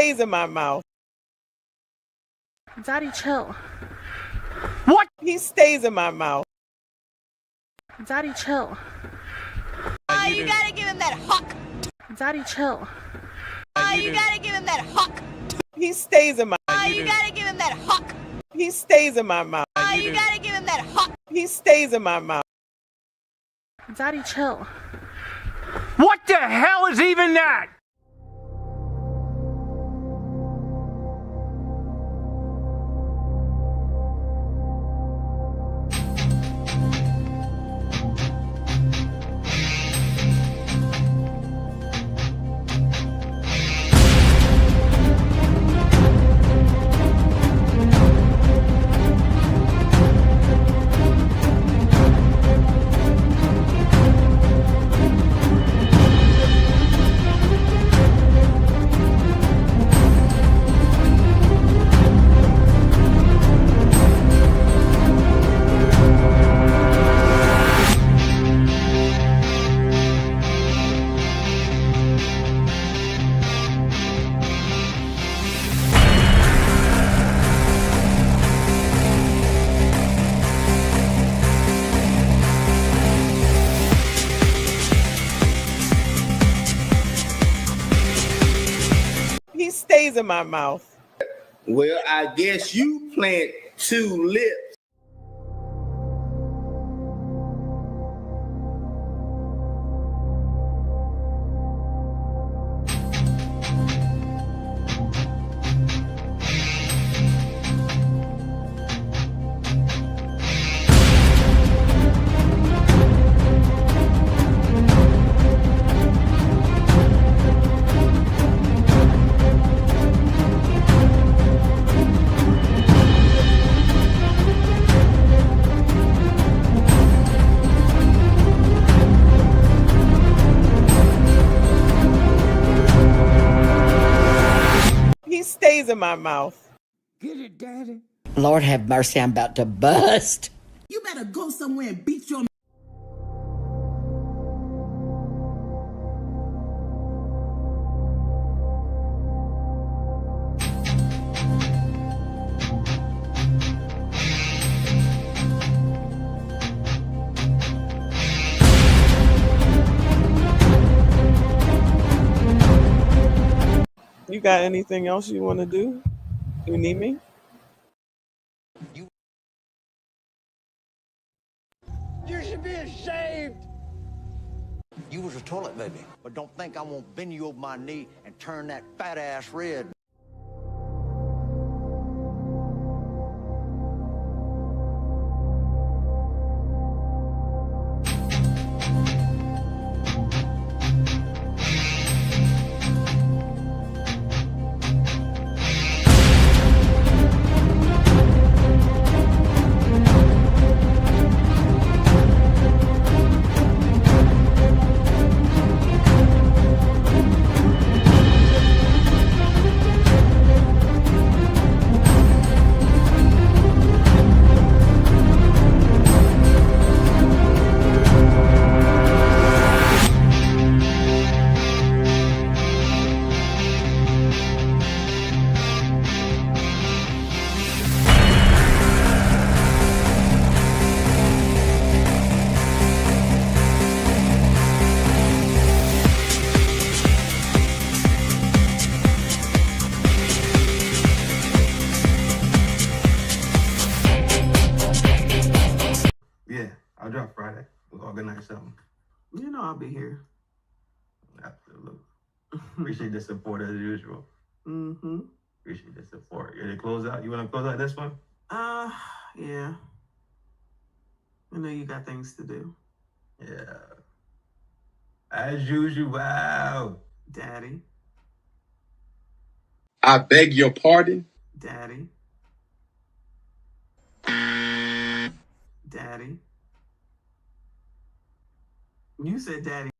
stays in my mouth. Daddy, chill. What? He stays in my mouth. Daddy, chill. Oh, you gotta give him that huck. Daddy, chill. Oh, you gotta give him that huck. He stays in my Oh, you gotta give him that huck. He stays in my mouth. Oh, you gotta give him that huck. He stays in my mouth. Daddy, chill. What the hell is even that? He stays in my mouth. Well, I guess you plant two lips. He stays in my mouth. Get it, Daddy? Lord have mercy, I'm about to bust. You better go somewhere and beat your You got anything else you want to do? You need me? You should be ashamed. You was a toilet baby, but don't think I won't bend you over my knee and turn that fat ass red. Yeah, I'll drop Friday. We'll organize something. You know I'll be here. Absolutely. Appreciate the support as usual. Mm-hmm. Appreciate the support. You ready to close out? You want to close out this one? Yeah. I know you got things to do. Yeah. As usual. Daddy. I beg your pardon. Daddy. Daddy. You said daddy.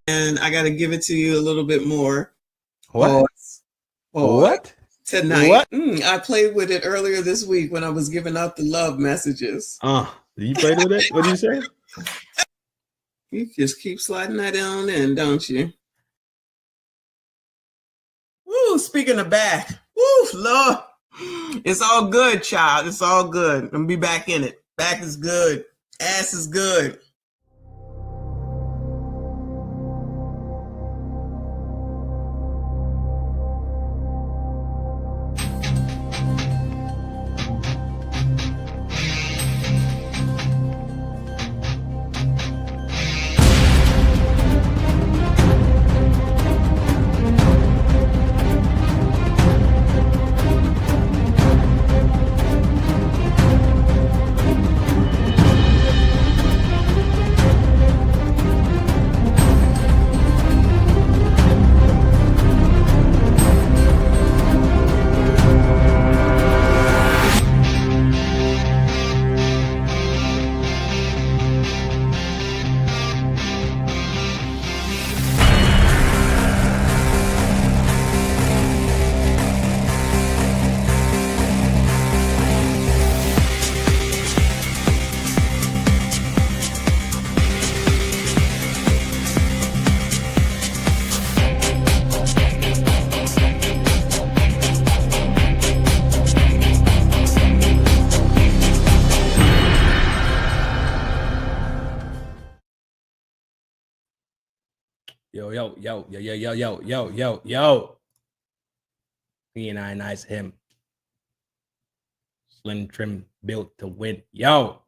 and I got to give it to you a little bit more. What? What? Tonight. What? I played with it earlier this week when I was giving out the love messages. You played with it? What did you say? You just keep sliding that on in, don't you? Woo, speaking of back. Woo, Lord. It's all good, child. It's all good. I'm going to be back in it. Back is good. Ass is good. Yo. Me and I nice him. Slim Trim built to win. Yo.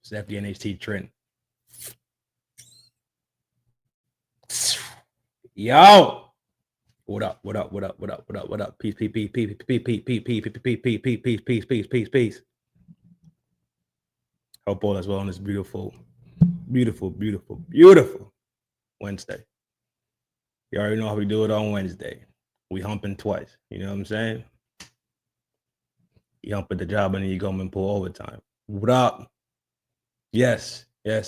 It's FDNHT Trin. Yo. What up? Peace. Hope all is well on this beautiful Wednesday. You already know how we do it on Wednesday. We humping twice. You know what I'm saying? You hump at the job and then you go and pull overtime. What up? Yes. I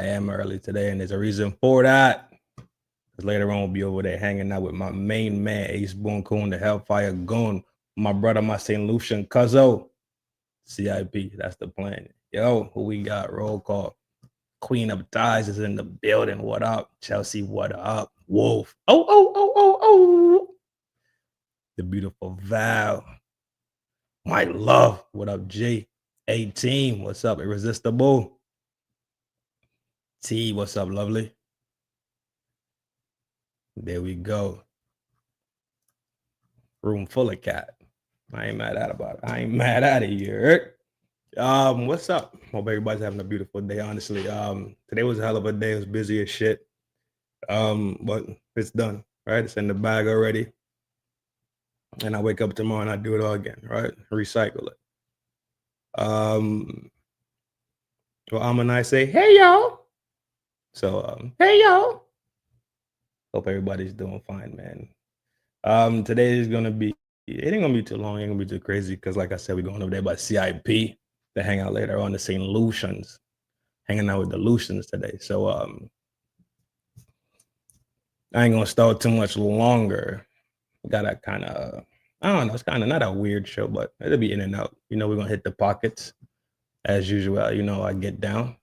am early today. And there's a reason for that. Because later on we'll be over there hanging out with my main man, Ace Boone Coon, the Hellfire Goon, my brother, my St. Lucian Cuzzo. CIP, that's the plan. Yo, who we got? Roll call. Queen of Thighs is in the building. What up? Chelsea, what up? Wolf. Oh. The beautiful Val. My love. What up, G? 18. What's up? Irresistible. T, what's up, lovely? There we go. Room full of cat. I ain't mad at it. You heard? What's up? Hope everybody's having a beautiful day. Honestly, today was a hell of a day. It was busy as shit. But it's done, right? It's in the bag already. And I wake up tomorrow and I do it all again, right? Recycle it. Well, and I say, hey y'all. So hey y'all. Hope everybody's doing fine, man. Today is gonna be, it ain't gonna be too long, it ain't gonna be too crazy, because like I said, we're going over there by CIP to hang out later on the St. Lucians. Hanging out with the Lucians today. So I ain't gonna start too much longer. Got a kind of, I don't know, it's kind of not a weird show, but it'll be in and out. You know, we're gonna hit the pockets as usual. You know, I get down.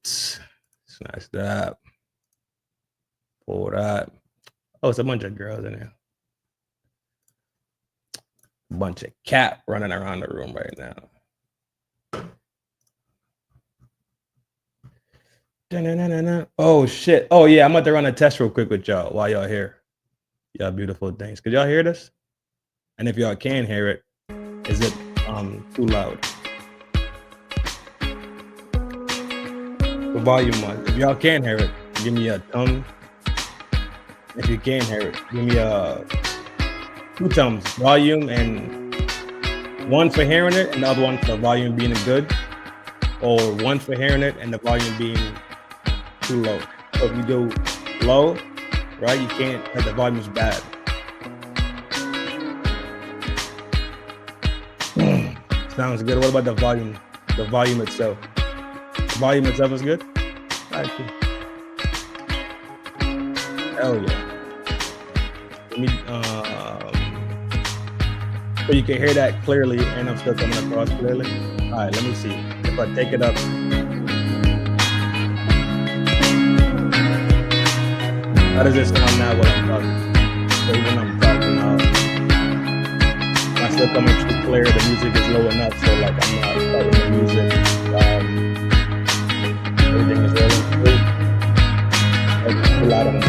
Smash that. Pull that. Oh, it's a bunch of girls in there. A bunch of cat running around the room right now. Oh shit. Oh yeah, I'm about to run a test real quick with y'all while y'all here. Y'all beautiful things. Could y'all hear this? And if y'all can hear it, is it too loud? The volume one. If y'all can hear it, give me a thumb. If you can hear it, give me a 2 thumbs. Volume, and one for hearing it and the other one for the volume being good. Or one for hearing it and the volume being too low. So if you do low, right, you can't, like the volume's bad. Sounds good. What about the volume The volume itself. The volume itself is good? All right, cool. Hell yeah. Let me, so you can hear that clearly and I'm still coming across clearly. All right, let me see. If I take it up. How does this sound now when I'm talking? So when I'm talking out, I'm still coming through clear. The music is low enough, so like I'm not starting the music. Everything is rolling through. Like a lot of them.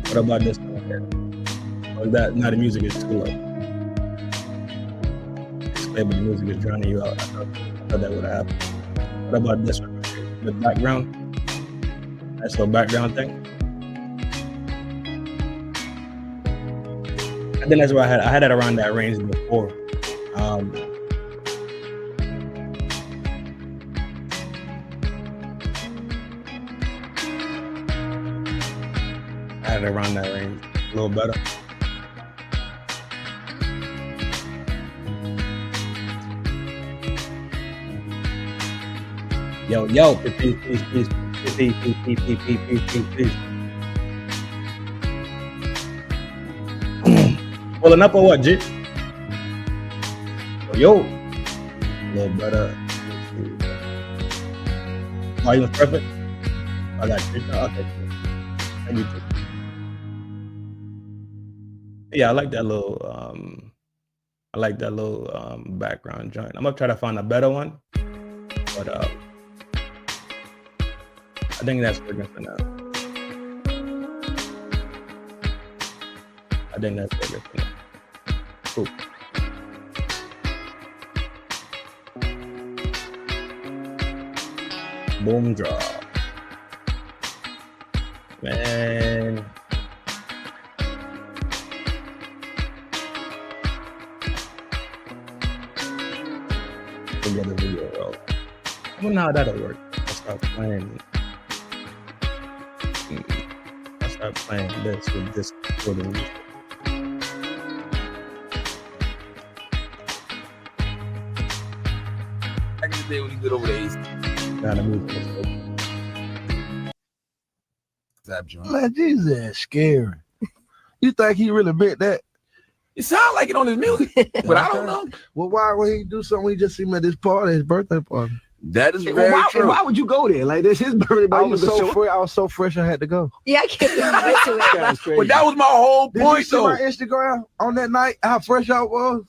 What about this one here? Or is that now the music is too low? Maybe the music is drowning you out. I thought that would have happened. What about this one? The background? Nice little background thing. I think that's what I had it around that range before. Around that range a little better. Yo, peace. Pulling up or what, G? Yo, a little better. Volume perfect. I got you. Okay, cool. Thank you. Yeah, I like that little background joint. I'm gonna try to find a better one, but I think that's working for now. Cool. Boom drop. Man. Get a video roll. I don't know how that'll work. I'll start playing this with this recording. Back in the day when you get over the East. Now the music is Man, Jesus, that's scary. You think he really meant that? It sounds like it on his music, but I don't know. Well, why would he do something when he just see him at this party, his birthday party? That is very true. Why would you go there? Like, this his birthday party. I was so fresh, I had to go. Yeah, I can't get into it. But that was my whole Did point, you see though. my Instagram on that night, how fresh I was?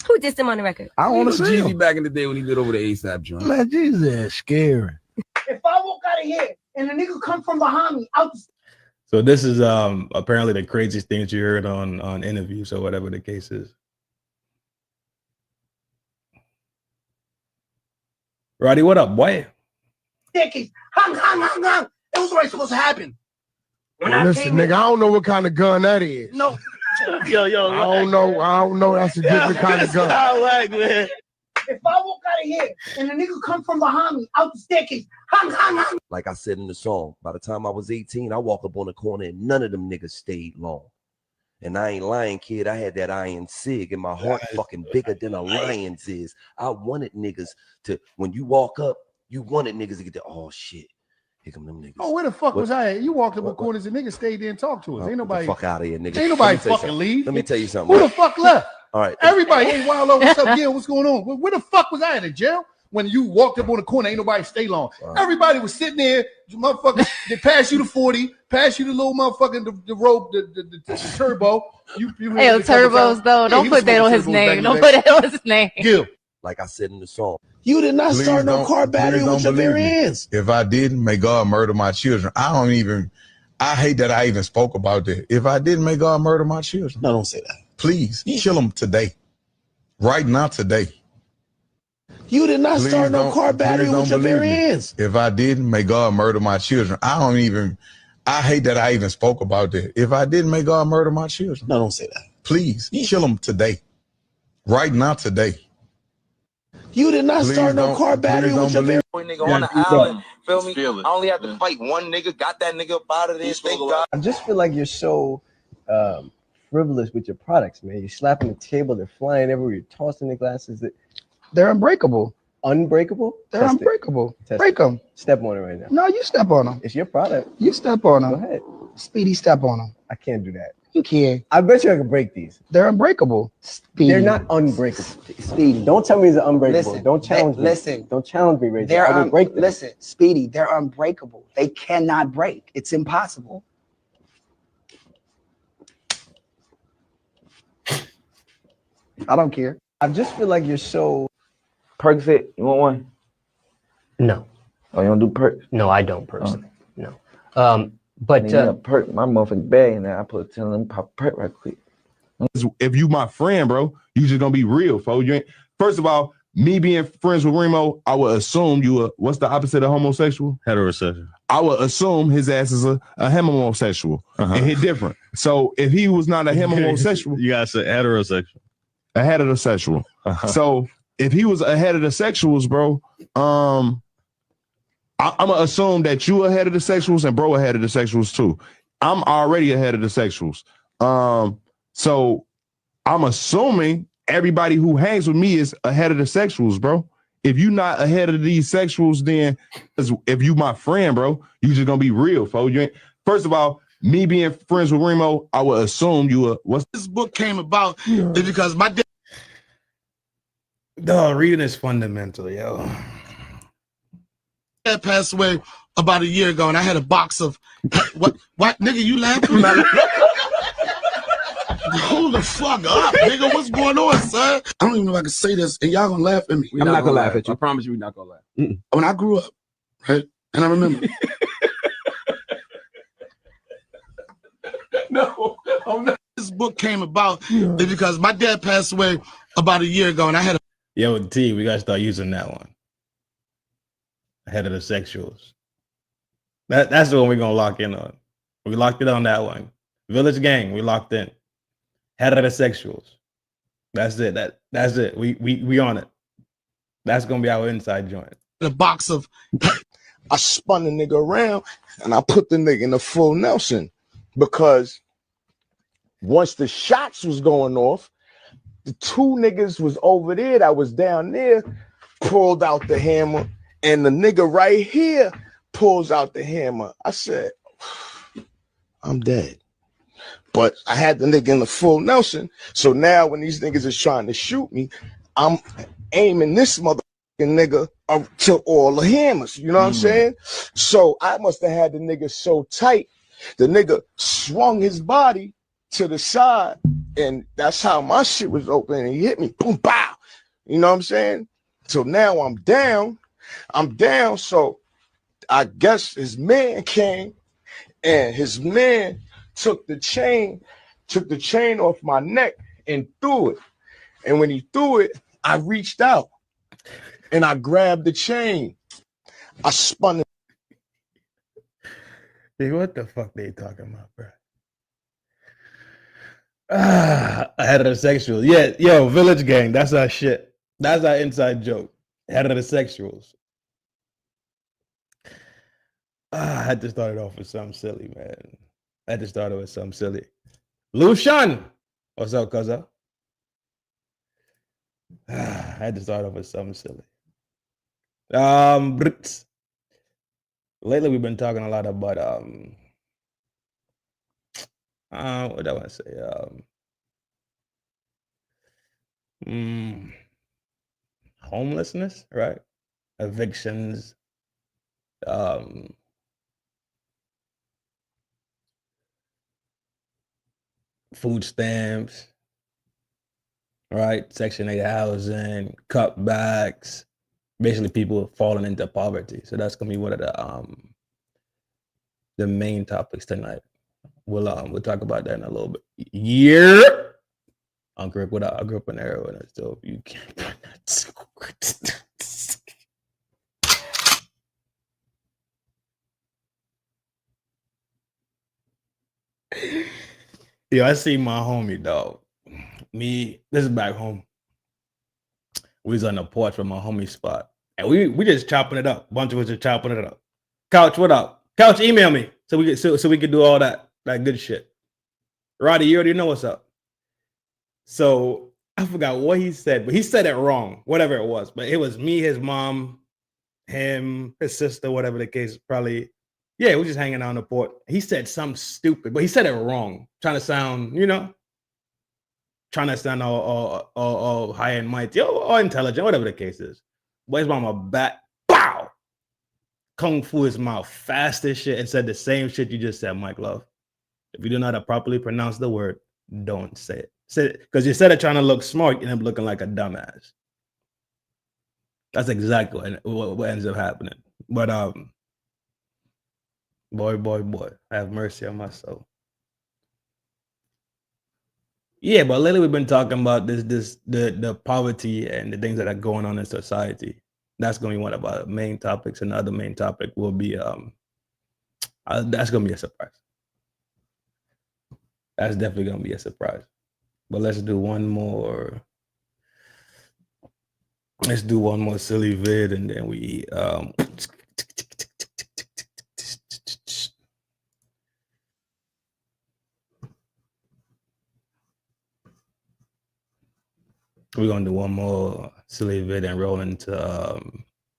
Who dissed him on the record? I want to see Jeezy him. back in the day when he did over the ASAP joint. Man, Jesus, that's scary. If I walk out of here and a nigga come from behind me, out the So this is apparently the craziest things you heard on interviews or whatever the case is. Roddy, what up, boy? decades. That was already supposed to happen. Well, listen, nigga, I don't know what kind of gun that is. No. Yo, I don't know. That's a different kind of gun. Man. If I walk out of here and a nigga come from behind me out the staircase, like I said in the song, by the time I was 18, I walk up on the corner and none of them niggas stayed long. And I ain't lying, kid. I had that iron sig and my heart fucking bigger than a lion's is. I wanted niggas to, when you walk up, you wanted niggas to get the, oh shit, here come them niggas. Oh, where the fuck was I at? You walked up the corners and niggas stayed there and talked to us. Ain't nobody. Fuck out of here, nigga. Ain't nobody fucking leave. Let me tell you something. Who the fuck left? All right. Everybody, hey, wild over, what's up? Yeah, what's going on? Where the fuck was I at jail? When you walked up on the corner, ain't nobody stay long. Everybody was sitting there, motherfucker. They pass you the 40, pass you the little motherfucking the rope, the turbo. You hey, turbos though. Don't put that on his name. Don't put that on his name. Gil. Like I said in the song. You did not start no car battery with your very hands. If I didn't, may God murder my children. I hate that I even spoke about that. If I didn't, may God murder my children. No, don't say that. Please, kill them today. Right now, today. You did not start no car battery with your very hands. If I didn't, may God murder my children. I I hate that I even spoke about that. If I didn't, may God murder my children. No, don't say that. Please, kill them today. Right now, today. You did not start no car battery with your very Nigga on the island, feel me? I only had to fight one nigga, got that nigga up out of there, thank God. I just feel like you're so frivolous with your products, man. You're slapping the table, they're flying everywhere, you're tossing the glasses. They're unbreakable. Unbreakable? They're unbreakable. Break them. Step on it right now. No, you step on them. It's your product. You step on them. Go ahead. Speedy, step on them. I can't do that. You can. I bet you I can break these. They're unbreakable. Speedy. They're not unbreakable. Speedy. Don't tell me they're unbreakable. Listen, don't challenge me. listen. Don't challenge me, Ray. They're I will break them. Listen, Speedy, they're unbreakable. They cannot break. It's impossible. I don't care. I just feel like you're so Percocet, you want one? No. Oh, you don't do perk? No, I don't personally. No. But perk, my motherfucking bag in there. I put 10 of them pop perk right quick. If you my friend, bro, you just gonna be real, folks. You ain't, first of all, me being friends with Remo, I would assume you are, what's the opposite of homosexual? Heterosexual. I would assume his ass is a homosexual. And he different. So if he was not a homosexual, you gotta say heterosexual. A heterosexual. So if he was ahead of the sexuals, bro, I'm gonna assume that you ahead of the sexuals and bro ahead of the sexuals too. I'm already ahead of the sexuals. So I'm assuming everybody who hangs with me is ahead of the sexuals, bro. If you not ahead of these sexuals, then if you my friend, bro, you just gonna be real, folks. You ain't, first of all, me being friends with Remo, I would assume you are. What's this book came about is because my dad. Dog, reading is fundamental, yo. Dad passed away about a year ago, and I had a box of what nigga, you laughing? Hold the fuck up, nigga. What's going on, son? I don't even know if I can say this, and y'all gonna laugh at me. I'm not gonna laugh at you. I promise you, we're not gonna laugh. When I grew up, right, and I remember. No, I'm not. This book came about is because my dad passed away about a year ago, and I had a. Yo, T, we gotta start using that one. Ahead of the sexuals. That's the one we're gonna lock in on. We locked it on that one. Village Gang, we locked in. Head of the sexuals. That's it. That's it. We on it. That's gonna be our inside joint. A box of. I spun the nigga around and I put the nigga in the full Nelson because once the shots was going off, the two niggas was over there that was down there, pulled out the hammer, and the nigga right here pulls out the hammer. I said, I'm dead. But I had the nigga in the full Nelson. So now when these niggas is trying to shoot me, I'm aiming this motherfucking nigga up to all the hammers. You know what I'm saying? So I must have had the nigga so tight, the nigga swung his body to the side, and that's how my shit was open, and he hit me. Boom, pow. You know what I'm saying? So now I'm down. So I guess his man came, and his man took the chain off my neck and threw it. And when he threw it, I reached out and I grabbed the chain. I spun it. Hey, what the fuck they talking about, bro? Ahead of the sexuals. Yeah, yo, Village Gang, that's our shit. That's our inside joke. Ahead of the sexuals. I had to start it off with something silly, man. I had to start it with something silly. Lucian! What's up, cuzzo? I had to start off with something silly. Lately we've been talking a lot about what do I want to say? Homelessness, right? Evictions, food stamps, right? Section 8 housing, cutbacks, basically people falling into poverty. So that's gonna be one of the main topics tonight. We'll talk about that in a little bit. Yeah. I grew up in an era when so you can't put that. Yo, I see my homie, dog. This is back home. We was on the porch with my homie spot. And we just chopping it up. Bunch of us just chopping it up. Couch, what up? Couch, email me so we could do all that good shit. Roddy, you already know what's up. So I forgot what he said, but he said it wrong, whatever it was. But it was me, his mom, him, his sister, whatever the case. Probably, yeah, we just hanging out on the porch. He said something stupid, but he said it wrong, trying to sound, trying to sound all high and mighty, or intelligent, whatever the case is. But his mama back, pow, kung fu his mouth fast as shit and said the same shit you just said, Mike Love. If you do not properly pronounce the word, don't say it. Say it because you said it trying to look smart, you end up looking like a dumbass. That's exactly what ends up happening. But boy, have mercy on my soul. Yeah, but lately we've been talking about the poverty and the things that are going on in society. That's going to be one of our main topics, and the other main topic will be that's going to be a surprise. That's definitely going to be a surprise. But let's do one more. Let's do one more silly vid, and then we we're gonna do one more silly vid and roll into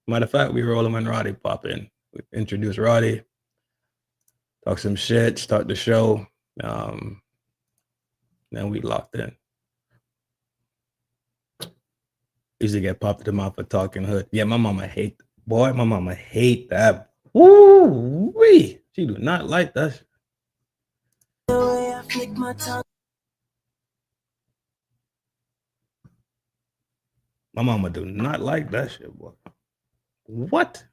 matter of fact, we roll him when Roddy pop in. We introduce Roddy, talk some shit, start the show. Then we locked in. Used to get popped in the mouth for talking hood. Yeah, my mama hate that. Woo-wee. She do not like that shit. My mama do not like that shit, boy. What?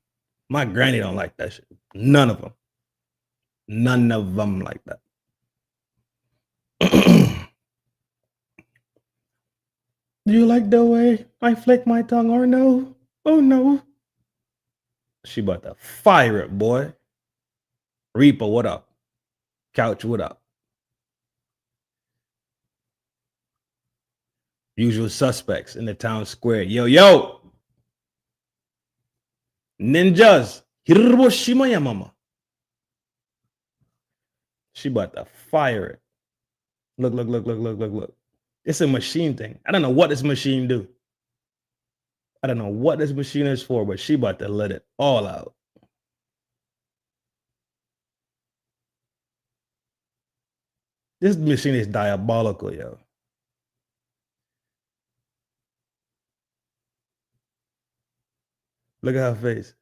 My granny don't like that shit. None of them. None of them like that. Do you like the way I flick my tongue or no? Oh no. She about to fire it, boy. Reaper, what up? Couch, what up? Usual suspects in the town square. Yo. Ninjas. Hiroshima ya mama. She about to fire it. Look. It's a machine thing. I don't know what this machine do. I don't know what this machine is for, but she about to let it all out. This machine is diabolical, yo. Look at her face.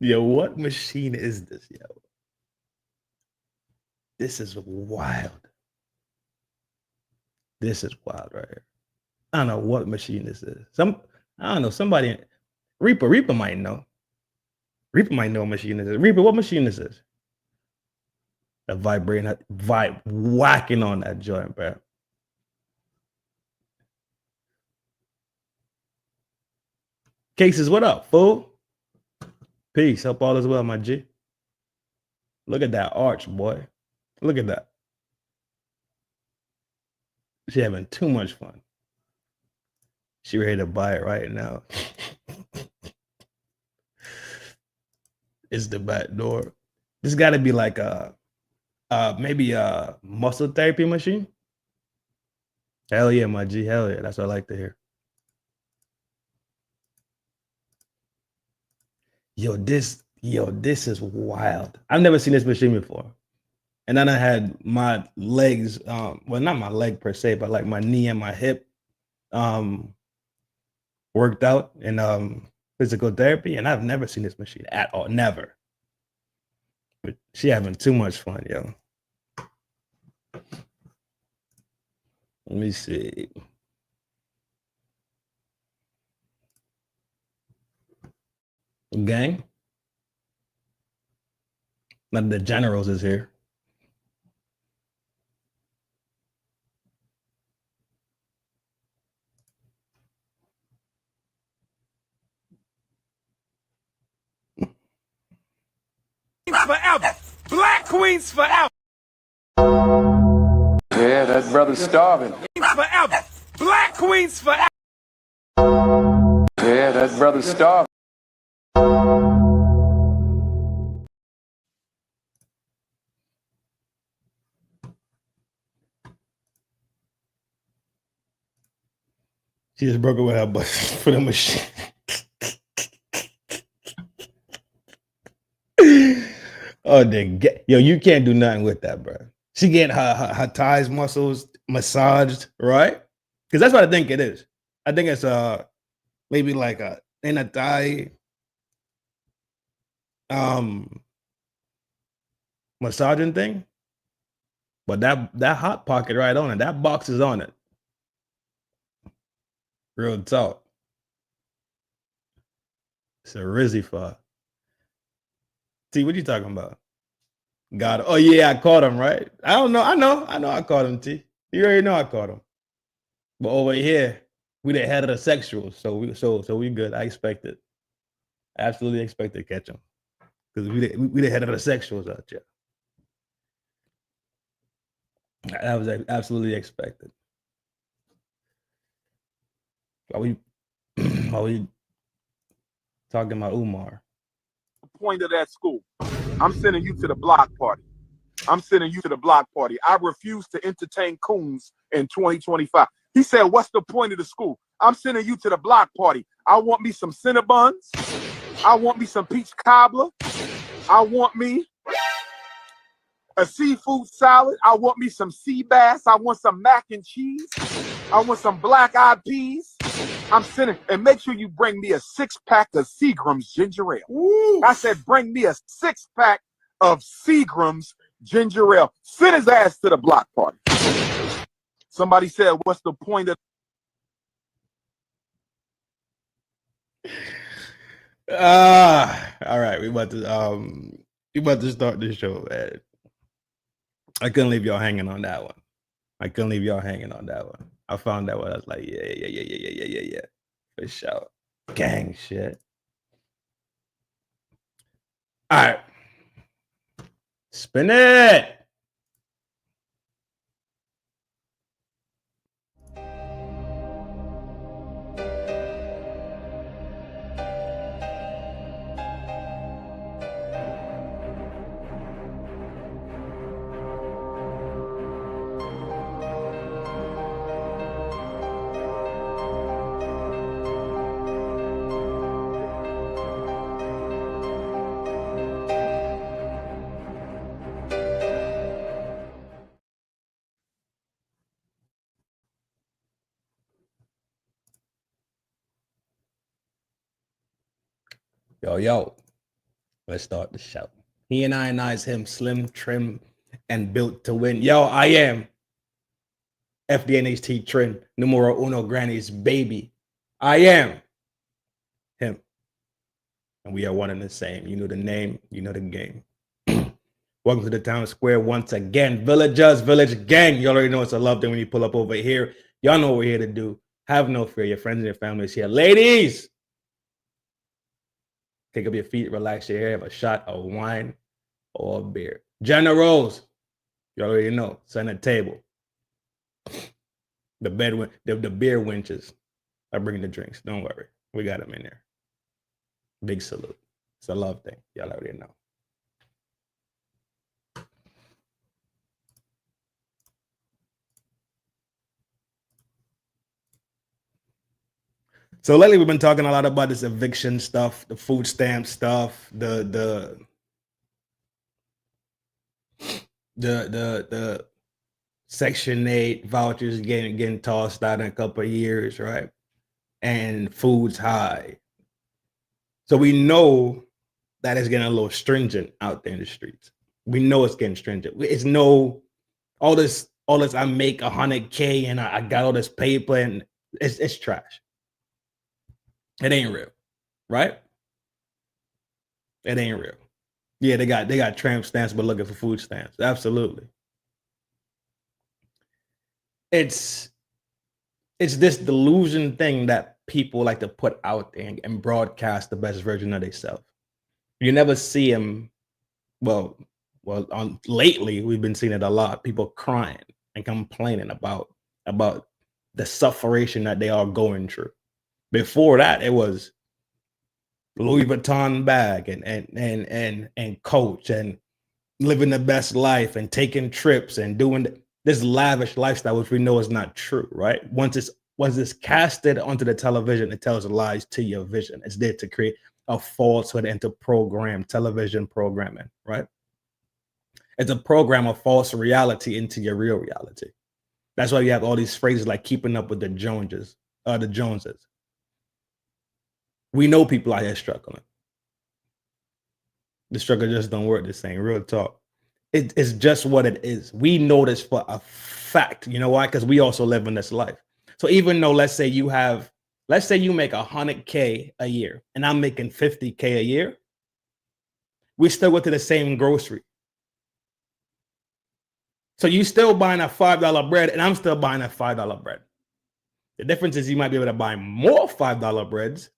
Yo, what machine is this, yo? This is wild. This is wild right here. I don't know what machine this is. I don't know, somebody, Reaper might know. Reaper might know what machine this is. Reaper, what machine this is? The vibrating, whacking on that joint, bro. Cases, what up, fool? Peace. Hope all is well, my G. Look at that arch, boy. Look at that. She having too much fun. She ready to buy it right now. It's the back door. This got to be like maybe a muscle therapy machine. Hell yeah, my G. Hell yeah. That's what I like to hear. Yo, this is wild. I've never seen this machine before. And then I had my legs, well, not my leg per se, but like my knee and my hip worked out in physical therapy. And I've never seen this machine at all. Never. But she having too much fun, yo. Let me see. Gang. Not the generals is here. Forever. Black queens forever. Yeah, that brother's starving. Forever. Black queens forever. Yeah, that brother's starving. She just broke it with her butt for the machine. Oh, yo, you can't do nothing with that, bro. She getting her thighs muscles massaged, right? Because that's what I think it is. I think it's maybe like a inner thigh massaging thing. But that hot pocket right on it, that box is on it. Real talk. It's a Rizzy for her. T, what you talking about? Got it. Oh yeah, I caught him, right? I don't know. I know I caught him, T. You already know I caught him. But over here, we the heterosexuals, so we good. I expected. Absolutely expected to catch him. Because we the heterosexuals out there. That was absolutely expected. Are we talking about Umar? Point of that school. I'm sending you to the block party. I'm sending you to the block party. I refuse to entertain coons in 2025. He said, what's the point of the school? I'm sending you to the block party. I want me some Cinnabons. I want me some peach cobbler. I want me a seafood salad. I want me some sea bass. I want some mac and cheese. I want some black-eyed peas. I'm sending, and make sure you bring me a 6-pack of Seagram's ginger ale. Ooh. I said, bring me a 6-pack of Seagram's ginger ale. Send his ass to the block party. Somebody said, what's the point of? All right, we about to start this show, man. I couldn't leave y'all hanging on that one. I found that one. I was like, yeah. For sure. Gang shit. All right. Spin it. Yo, let's start the show. He and I is him, slim, trim, and built to win. Yo, I am FDNHT Trin, numero uno, granny's baby. I am him. And we are one and the same. You know the name, you know the game. Welcome to the town square once again. Villagers, village gang. You already know it's a love thing when you pull up over here. Y'all know what we're here to do. Have no fear. Your friends and your family is here. Ladies, take up your feet, relax your hair, have a shot of wine or a beer. Generals, you already know, send a table. The beer winches are bringing the drinks. Don't worry. We got them in there. Big salute. It's a love thing. Y'all already know. So lately we've been talking a lot about this eviction stuff, the food stamp stuff, the Section 8 vouchers getting tossed out in a couple of years, right? And food's high. So we know that it's getting a little stringent out there in the streets. We know it's getting stringent. It's no all this I make $100K and I got all this paper and it's trash. It ain't real, right? It ain't real. Yeah, they got tramp stamps, but looking for food stamps. Absolutely. It's this delusion thing that people like to put out there and broadcast the best version of themselves. You never see them well, lately we've been seeing it a lot. People crying and complaining about the suffering that they are going through. Before that, it was Louis Vuitton bag and coach and living the best life and taking trips and doing this lavish lifestyle, which we know is not true, right? Once it's casted onto the television, it tells lies to your vision. It's there to create a falsehood and to program television programming, right? It's a program of false reality into your real reality. That's why you have all these phrases like keeping up with the Joneses. We know people out here struggling. The struggle just don't work the same. Real talk. It's just what it is. We know this for a fact. You know why? Because we also live in this life. So even though let's say you make $100K a year and I'm making $50K a year, we still go to the same grocery. So you still buying a $5 bread and I'm still buying a $5 bread. The difference is you might be able to buy more $5 breads,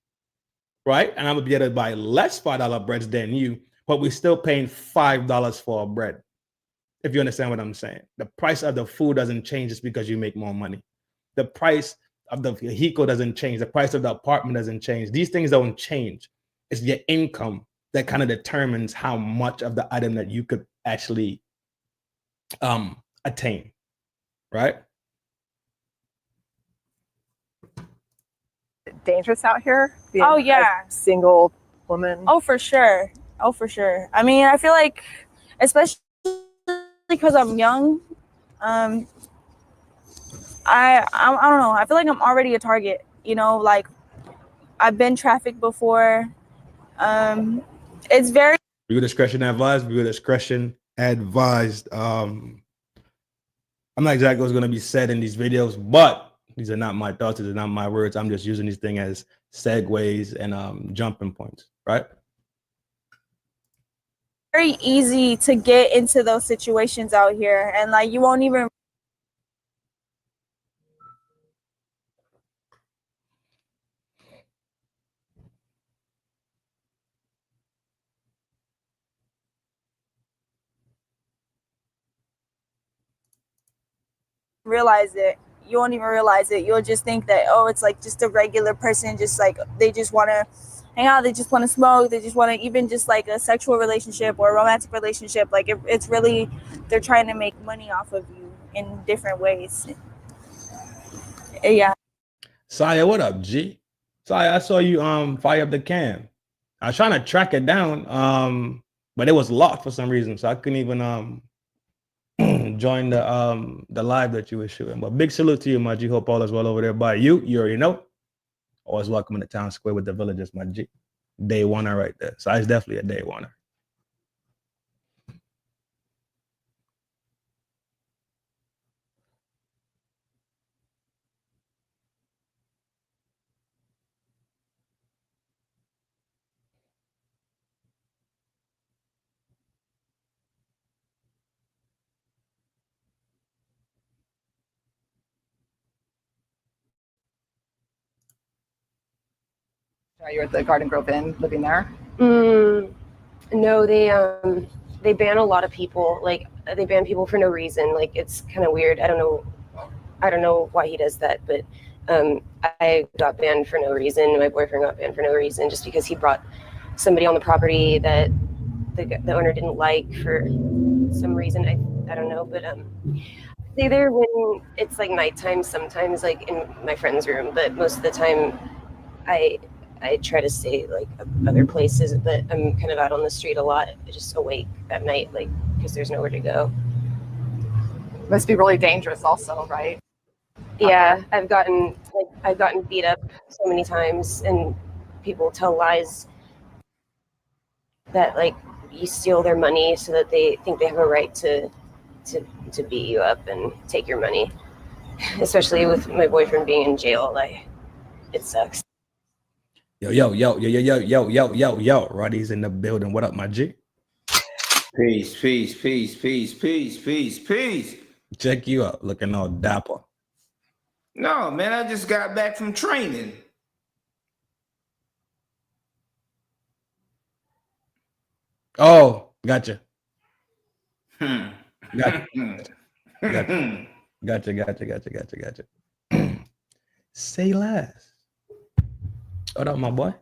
right? And I'm gonna be able to buy less $5 breads than you, but we're still paying $5 for a bread. If you understand what I'm saying. The price of the food doesn't change just because you make more money. The price of the vehicle doesn't change. The price of the apartment doesn't change. These things don't change. It's your income that kind of determines how much of the item that you could actually attain, right? Dangerous out here. Oh yeah, single woman. Oh for sure. I mean, I feel like, especially because I'm young, I don't know. I feel like I'm already a target. You know, like I've been trafficked before. It's very. Viewer discretion advised. Viewer discretion advised. I'm not exactly what's going to be said in these videos, but these are not my thoughts. These are not my words. I'm just using these things as segues and jumping points, right? Very easy to get into those situations out here, and like you won't even realize it. You won't even realize it. You'll just think that, oh, it's like just a regular person, just like they just want to hang out, they just want to smoke, they just want to, even just like a sexual relationship or a romantic relationship, like it's really, they're trying to make money off of you in different ways. Yeah. Saya, what up, G? Saya, I saw you fire up the cam. I was trying to track it down, but it was locked for some reason, so I couldn't even join the live that you were shooting. But big salute to you, my G. Hope all is well over there by you. You already know. Always welcome in the town square with the villagers, my G. Day oneer right there. So it's definitely a day oneer. You're at the Garden Grove Inn, living there. No, they ban a lot of people. Like they ban people for no reason. Like it's kind of weird. I don't know why he does that, but I got banned for no reason. My boyfriend got banned for no reason, just because he brought somebody on the property that the owner didn't like for some reason. I don't know, but stay there when it's like nighttime. Sometimes like in my friend's room, but most of the time I try to stay like other places, but I'm kind of out on the street a lot, just awake at night, like because there's nowhere to go. Must be really dangerous also, right? Yeah, I've gotten beat up so many times, and people tell lies that like you steal their money so that they think they have a right to beat you up and take your money. Especially with my boyfriend being in jail, it sucks. Yo, Roddy's in the building. What up, my G? Peace. Check you out, looking all dapper. No, man, I just got back from training. Oh, gotcha. Gotcha. Say less. What up, my boy?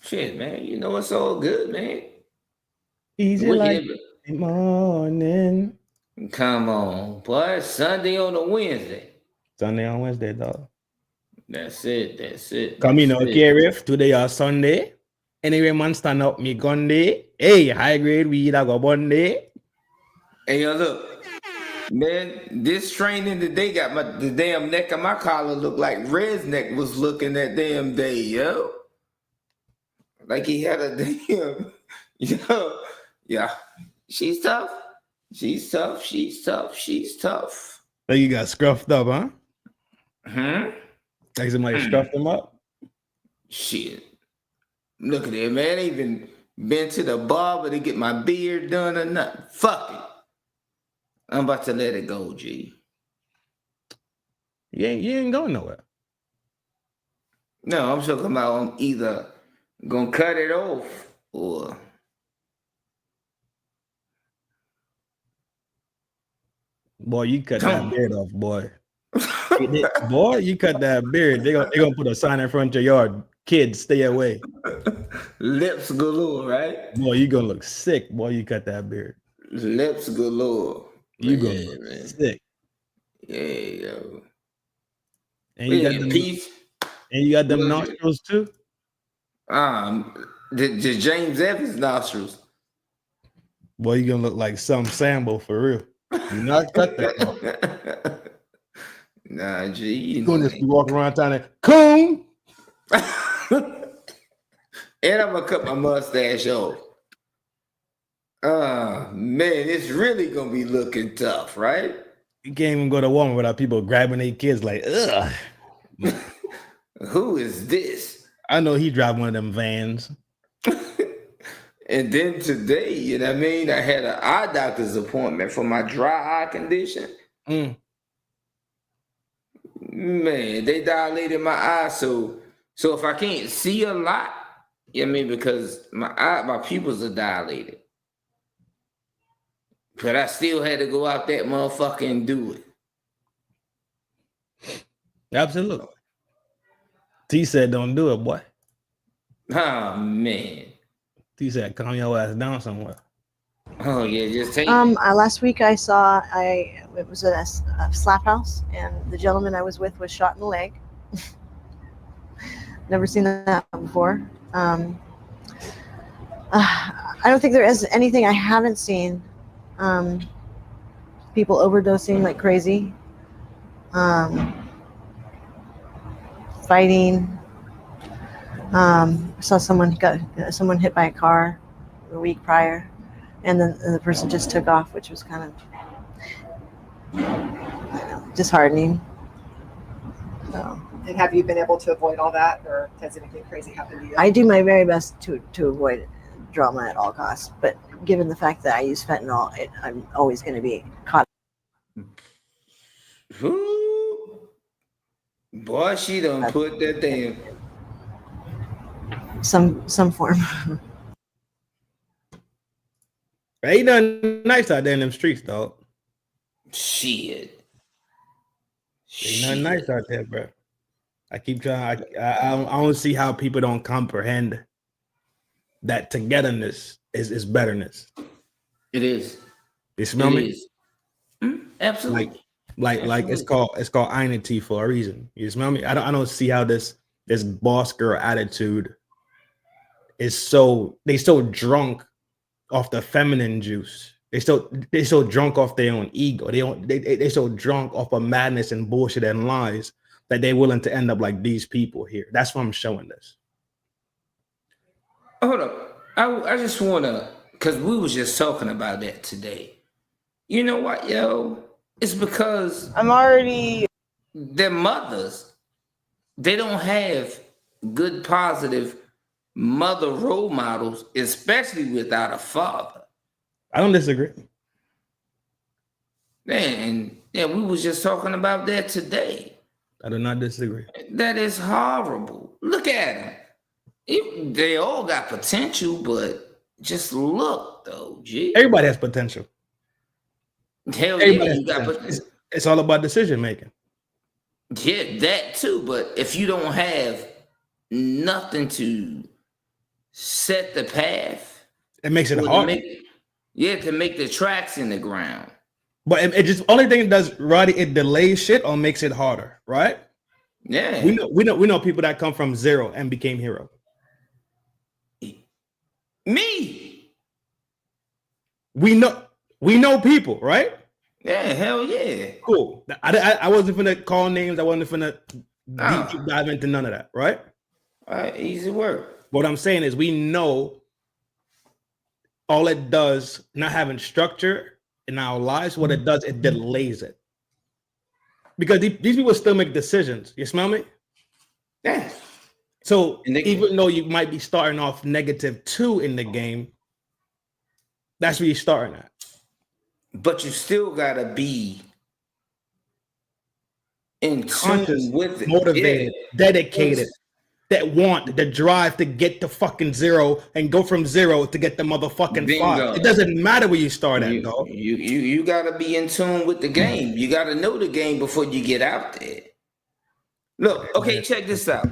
Shit, man. You know it's all good, man. Easy We like here, morning. come on, boy. Sunday on a Wednesday. Sunday on Wednesday, dog. That's it. Come in, okay, Riff. Today or Sunday. Anyway, man, stand up me gun day. Hey, high grade weed, I go one day. Hey, yo, look, man, this training today got the damn neck of my collar look like Red's neck was looking that damn day, yo. Like he had a damn, yeah. She's tough. Like you got scruffed up, huh? Like somebody Hmm. scruffed him up? Shit. Look at it, man. I ain't even been to the barber to get my beard done or nothing. Fuck it. I'm about to let it go, G. You ain't going nowhere. No, I'm talking about I'm either gonna cut it off or Boy, you cut that beard off, boy. Boy, you cut that beard. They gonna put a sign in front of your yard. Kids, stay away. lips galore, right? Boy, you gonna look sick. Boy, you cut that beard. Lips galore. You gonna look sick. Yeah, yo. And you got them, and you got them nostrils too. The James Evans nostrils. Boy, you gonna look like some Sambo for real. You not cut that. Nah, G. You gonna just be walking around town and coon. And I'm gonna cut my mustache off. Man, it's really gonna be looking tough, right? You can't even go to Walmart without people grabbing their kids like, ugh. Who is this? I know he driving one of them vans. And then today, you know what I mean? I had an eye doctor's appointment for my dry eye condition. Man, they dilated my eye. So if I can't see a lot, you know what I mean? Because my pupils are dilated. But I still had to go out that motherfucker and do it. Absolutely. T said don't do it, boy. Oh, man. T said calm your ass down somewhere. Oh, yeah, just take Last week I saw, it was at a slap house, and the gentleman I was with was shot in the leg. Never seen that before. I don't think there is anything I haven't seen. People overdosing like crazy. Fighting. Saw someone hit by a car a week prior, and then the person just took off, which was kind of disheartening. So, And have you been able to avoid all that, or has anything crazy happened to you? I do my very best to avoid drama at all costs, but given the fact that I use fentanyl, I'm always going to be caught. Boy, she done put that damn some form. Ain't nothing nice out there in them streets, dog. Shit. Ain't nothing nice out there, bro. I keep trying. I don't see how people don't comprehend that togetherness is betterness. It is. You smell me? Absolutely. Like it's called identity for a reason. You smell me? I don't see how this boss girl attitude is so drunk off the feminine juice. They so drunk off their own ego. They so drunk off of madness and bullshit and lies that they're willing to end up like these people here. That's why I'm showing this. Hold up. I just wanna, cause we was just talking about that today. You know what, yo? It's because their mothers, they don't have good, positive mother role models, especially without a father. I don't disagree. Man, yeah, we was just talking about that today. I do not disagree. That is horrible. Look at them. They all got potential, but just look, though, G. Everybody has potential. Hell yeah, you got. It's all about decision making. Yeah, that too. But if you don't have nothing to set the path, it makes it hard. To make the tracks in the ground. But it just only thing it does, Roddy, it delays shit or makes it harder, right? Yeah. We know people that come from zero and became hero. Me. We know people, right? Yeah, hell yeah. Cool. I wasn't finna call names. I wasn't finna deep dive into none of that, right? Easy work. What I'm saying is we know all it does, not having structure in our lives, what it does, it delays it. Because these people still make decisions. You smell me? Yeah. So even though you might be starting off -2 in the game, that's where you're starting at. But you still gotta be in tune with it. Motivated, dedicated, that want the drive to get to fucking zero and go from zero to get the motherfucking 5. It doesn't matter where you start at, though. You gotta be in tune with the game. You gotta know the game before you get out there. Look, okay, check this out.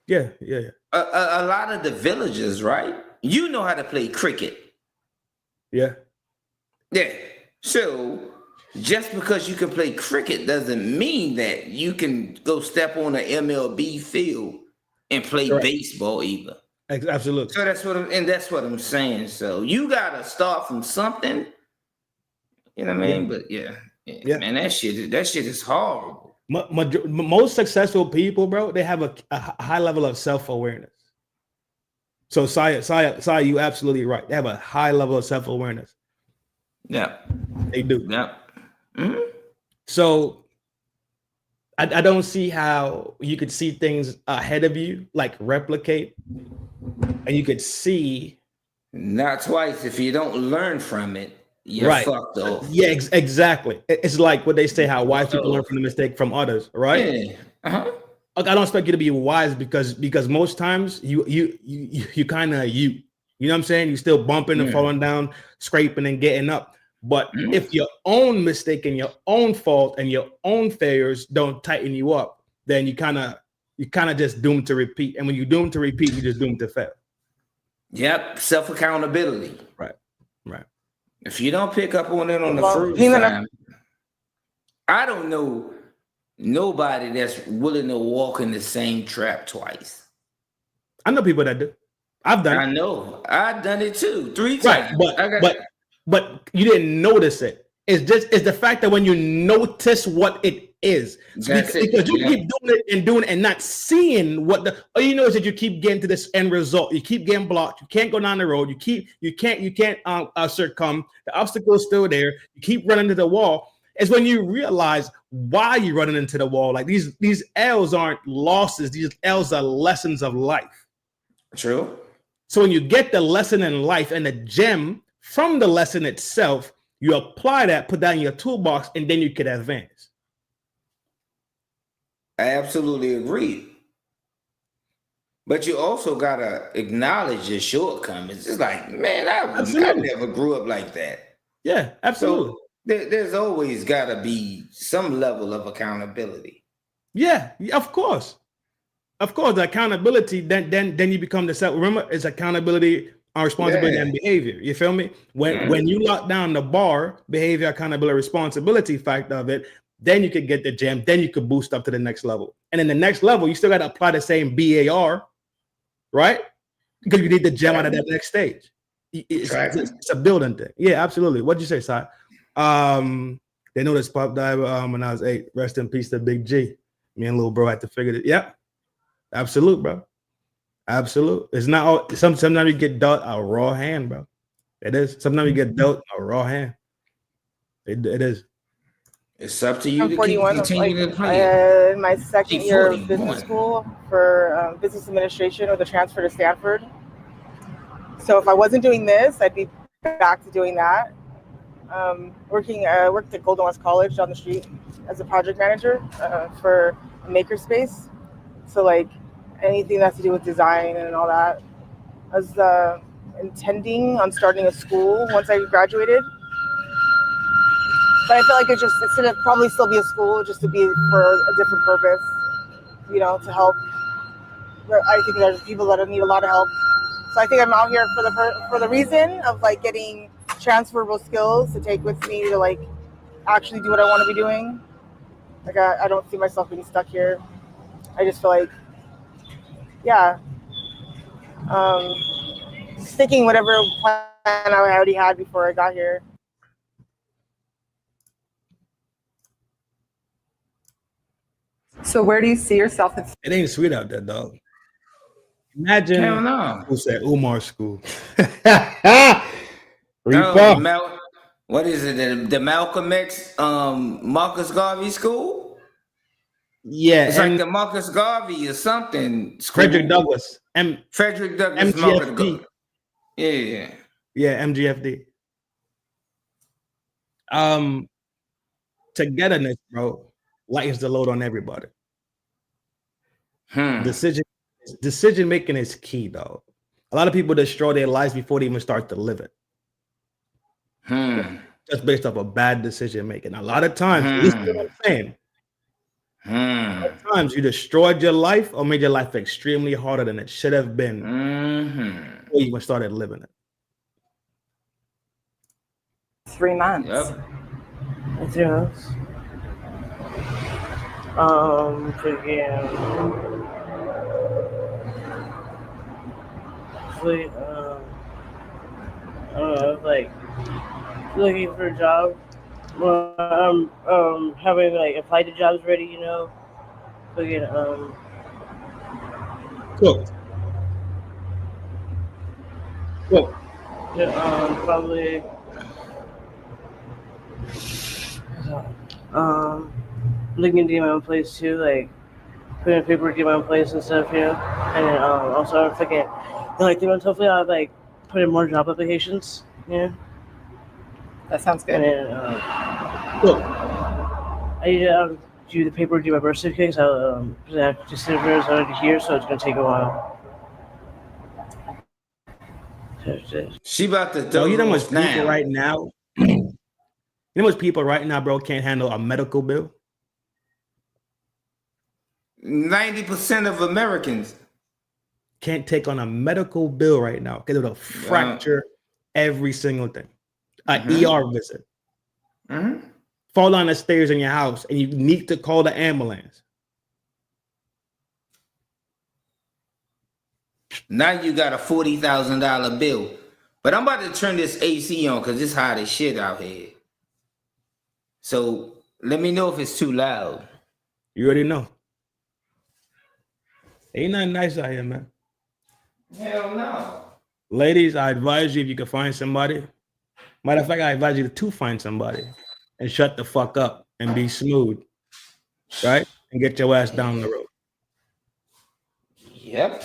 Yeah. A lot of the villagers, right? You know how to play cricket. Yeah. Yeah. So just because you can play cricket doesn't mean that you can go step on an MLB field and play baseball either. Absolutely. So that's what I'm saying. So you gotta start from something. You know what I mean? But yeah, man, that shit is horrible. Most successful people, bro, they have a high level of self-awareness. So Saya, you absolutely right. They have a high level of self-awareness. Yeah, they do. Yeah. Mm-hmm. So I don't see how you could see things ahead of you, like replicate, and you could see. Not twice. If you don't learn from it, you're fucked up. Yeah, exactly. It's like what they say, how wise people learn from the mistake from others, right? Yeah. Uh-huh. I don't expect you to be wise because most times you kind of you know what I'm saying? You still bumping and falling down, scraping and getting up. But if your own mistake and your own fault and your own failures don't tighten you up, then you kind of just doomed to repeat. And when you're doomed to repeat, you're just doomed to fail. Yep, self accountability. Right. If you don't pick up on it on the first time, I don't know nobody that's willing to walk in the same trap twice. I know people that do. I've done it. I know. I've done it too 3 times. But you didn't notice it. It's the fact that when you notice what it is, because you keep doing it and not seeing what all you know is that you keep getting to this end result. You keep getting blocked. You can't go down the road. You can't succumb. The obstacle is still there. You keep running to the wall. It's when you realize why you're running into the wall. Like these L's aren't losses. These L's are lessons of life. True. So when you get the lesson in life and the gem from the lesson itself, you apply that, put that in your toolbox, and then you can advance. I absolutely agree. But you also gotta acknowledge your shortcomings. It's like, man, I never grew up like that. Yeah, absolutely. So there's always gotta be some level of accountability. Yeah, of course. Of course, the accountability, then you become the self. Remember, it's accountability, responsibility, and behavior. You feel me? When you lock down the bar, behavior, accountability, responsibility factor of it, then you could get the gem. Then you could boost up to the next level. And in the next level, you still got to apply the same BAR, right? Because you need the gem out of that next stage. It's a building thing. Yeah, absolutely. What'd you say, Si? They know this pop diver when I was 8. Rest in peace to Big G. Me and little bro had to figure it. Yep. Absolute, bro. Absolute. It's not all. Sometimes you get dealt a raw hand, bro. It is. Sometimes you get dealt a raw hand. It is. It's up to you I'm to 41. continue to I play. had my second year of business school for business administration with a transfer to Stanford. So if I wasn't doing this, I'd be back to doing that. Worked at Golden West College down the street as a project manager for a makerspace. So like anything that has to do with design and all that. I was intending on starting a school once I graduated. But I feel like it's gonna probably still be a school, just to be for a different purpose, you know, to help. I think there's people that need a lot of help. So I think I'm out here for the reason of like getting transferable skills to take with me to like actually do what I want to be doing. Like I don't see myself being stuck here. I just feel like, yeah, sticking whatever plan I already had before I got here. So where do you see yourself? It ain't sweet out there, dog. Imagine Hell no. who said Umar school. What is it? The Malcolm X, Marcus Garvey school? Yeah, it's like the Marcus Garvey or something. School. Frederick Douglass. Frederick Douglass. MGFD. Yeah. Yeah, MGFD. Togetherness, bro, lightens the load on everybody. Decision making is key, dog. A lot of people destroy their lives before they even start to live it. Just based off of bad decision making. A lot of times, listen to what I'm saying. A lot of times you destroyed your life or made your life extremely harder than it should have been before you even started living it. 3 months. Yep. 3 months. Like looking for a job. Well, I'm having like applied to jobs already, you know. Cool. Probably looking to get my own place too, like putting paperwork, get my own place and stuff, you know. And then also I'm thinking in like 3 months hopefully I'll like put in more job applications, you know. That sounds good. And then I need to do the paperwork, do my birth certificate, so I just already here, so it's gonna take a while. She about to So you know much people right now. You know much people right now, bro, can't handle a medical bill. 90% of Americans can't take on a medical bill right now because it'll fracture every single thing. An ER visit. Fall down the stairs in your house and you need to call the ambulance. Now you got a $40,000 bill. But I'm about to turn this AC on because it's hot as shit out here. So let me know if it's too loud. You already know. Ain't nothing nice out here, man. Hell no. Ladies, I advise you if you can find somebody. Matter of fact, I advise you to find somebody and shut the fuck up and be smooth, right? And get your ass down the road. Yep.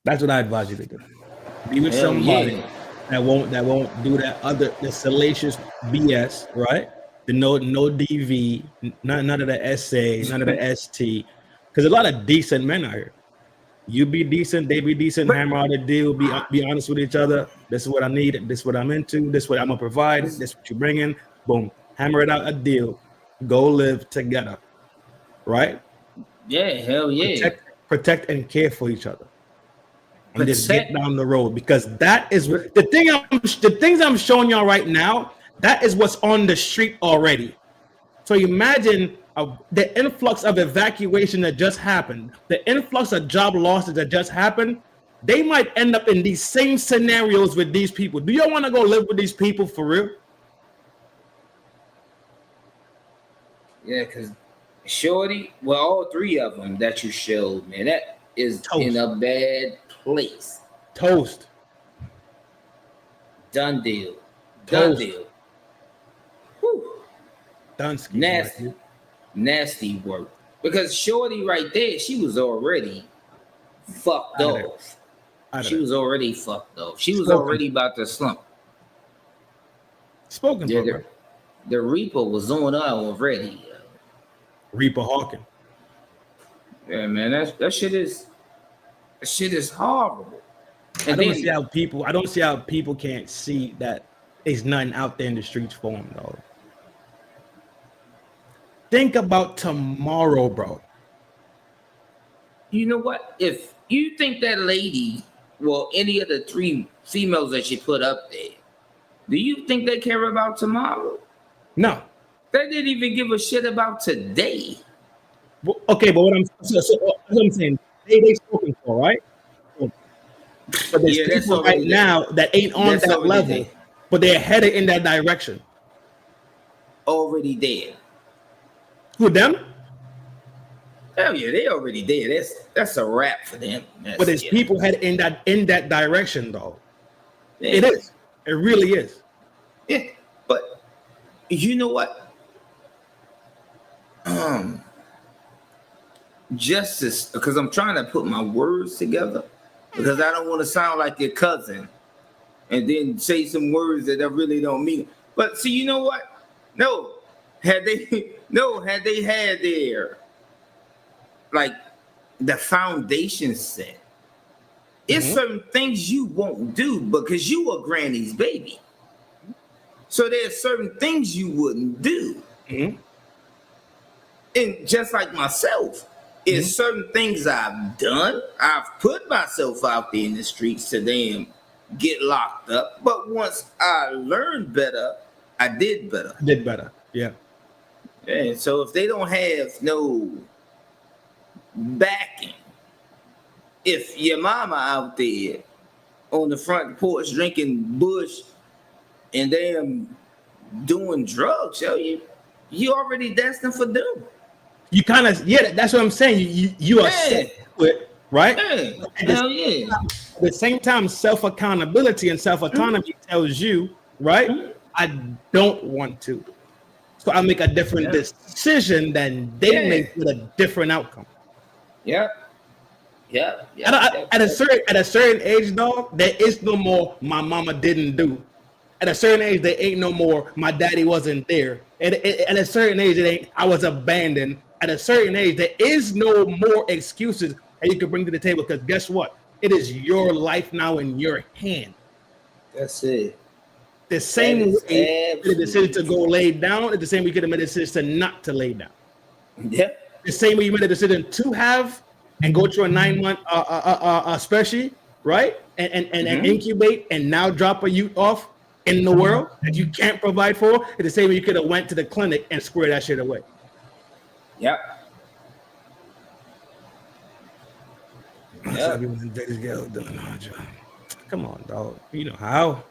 That's what I advise you to do. Be with somebody that won't do the salacious BS, right? The no DV, none of the SA, none of the ST. Because a lot of decent men out here. You be decent, they be decent, hammer out a deal, be honest with each other. This is what I need, this is what I'm into, this is what I'm gonna provide, this is what you're bringing. Boom, hammer it out a deal. Go live together, right? Yeah, hell yeah. Protect and care for each other. And just get down the road, because that is the things I'm showing y'all right now. That is what's on the street already. So imagine the influx of evacuation that just happened, the influx of job losses that just happened. They might end up in these same scenarios with these people. Do y'all want to go live with these people for real? Yeah, because Shorty, well, all three of them that you showed, man, that is in a bad place. Toast. Done deal. Toast. Done deal. Whew. Dunsky. Nasty work. Because Shorty right there, she was already fucked off. She was already fucked off. She was already about to slump. Spoken for her. The Reaper was on her already. Reaper Hawking. Yeah, man, that shit is horrible. And I don't see how people can't see that There's nothing out there in the streets for him, though. Think about tomorrow, bro. You know what? If you think that lady, well, any of the 3 females that she put up there, do you think they care about tomorrow? No. They didn't even give a shit about today. Well, okay, but what I'm saying, they spoken for, right? But there's people right now that ain't on that level, but they're headed in that direction. Already dead. Who, them? Hell yeah, they already dead. That's a wrap for them. But there's people headed in that direction, though. Yeah. It is. It really is. Yeah, but you know what? Justice, because I'm trying to put my words together, because I don't want to sound like your cousin and then say some words that I really don't mean. But see, you know what? Had they had their, like, the foundation set, it's certain things you won't do because you are granny's baby. So there's certain things you wouldn't do. And just like myself, it's certain things I've done. I've put myself out there in the streets to then get locked up. But once I learned better, I did better. Yeah. And so if they don't have no backing, if your mama out there on the front porch drinking Bush and them doing drugs, you already destined for doom. You kind of, that's what I'm saying. You are set to it, right? Hell yeah. At the same time, self-accountability and self-autonomy tells you, right? I don't want to. So I make a different decision than they make with a different outcome. At a certain age, dog, there is no more my mama didn't do. At a certain age, there ain't no more my daddy wasn't there. At a certain age, it ain't I was abandoned. At a certain age, there is no more excuses that you can bring to the table, because guess what? It is your life now in your hand. That's it. The same way the decision to go lay down, the same way you could have made a decision to not to lay down. Yeah. The same way you made a decision to have and go through a 9-month special, right? And incubate and now drop a youth off in the world that you can't provide for. It's the same way you could have went to the clinic and squared that shit away. Yep. Come on, dog. You know how?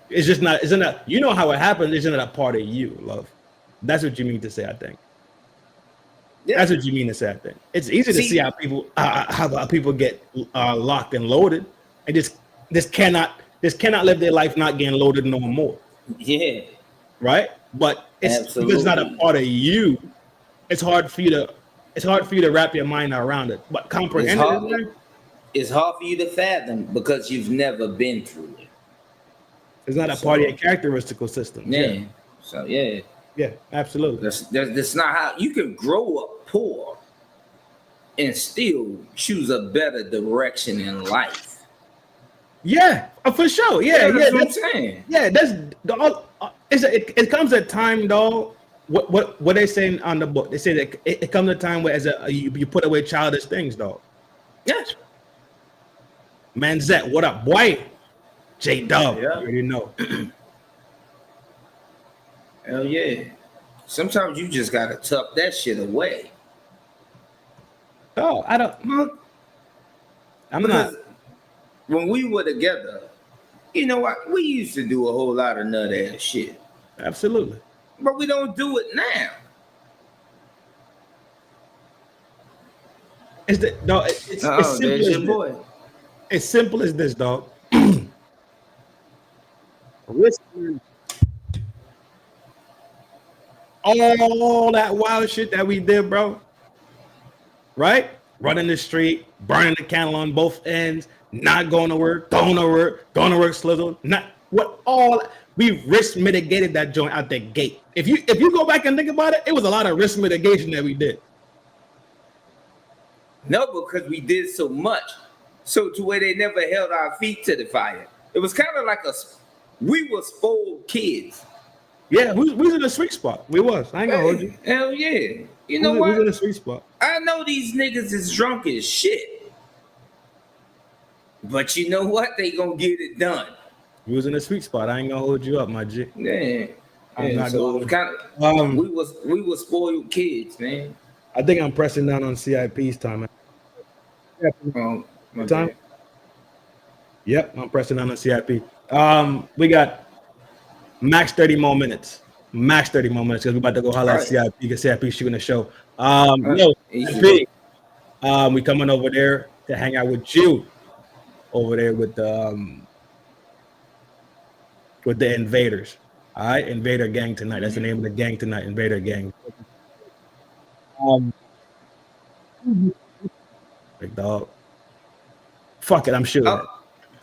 It's just not. Isn't that? You know how it happens? Isn't it a part of you, love? That's what you mean to say, I think. Yeah. That's what you mean to say, I think. It's easy to see how people get locked and loaded, and just cannot live their life not getting loaded no more. Yeah. Right. But it's not a part of you. It's hard for you to wrap your mind around it. But comprehend it. It's hard for you to fathom because you've never been through it. It's not a part of your characteristical system. Yeah. So yeah. Yeah, absolutely. That's not how you can grow up poor and still choose a better direction in life. Yeah, for sure. Yeah, that's what I'm saying. Yeah, it comes a time, though. What they saying on the book? They say that it comes a time where you put away childish things, though. Yes. Manzette, what up, boy? J Dub, you already know. Hell yeah. Sometimes you just gotta tuck that shit away. Oh, I'm not. When we were together, you know what? We used to do a whole lot of nut ass shit. Absolutely. But we don't do it now. It's simple as boy. As simple as this, dog. All that wild shit that we did, bro. Right? Running the street, burning the candle on both ends, not going to work, going to work, slizzle. We risk mitigated that joint out the gate. If you go back and think about it, it was a lot of risk mitigation that we did. No, because we did so much, so to where they never held our feet to the fire. It was kind of like We were spoiled kids. Yeah, we was in a sweet spot. We was. I ain't gonna hold you. Hell yeah. You know We what? was in a sweet spot. I know these niggas is drunk as shit. But you know what? They gonna get it done. We was in a sweet spot. I ain't gonna hold you up, my G. Yeah. I'm not So going. kind of, we was spoiled kids, man. I think I'm pressing down on CIP's time. Oh, Time? Yep, I'm pressing down on CIP. We got max 30 more minutes. Max 30 more minutes because we're about to go holler at CIP because CIP shooting the show. CIP, we coming over there to hang out with you over there with the invaders. All right, Invader Gang tonight. That's the name of the gang tonight, Invader Gang. Big dog. Fuck it, I'm shooting it.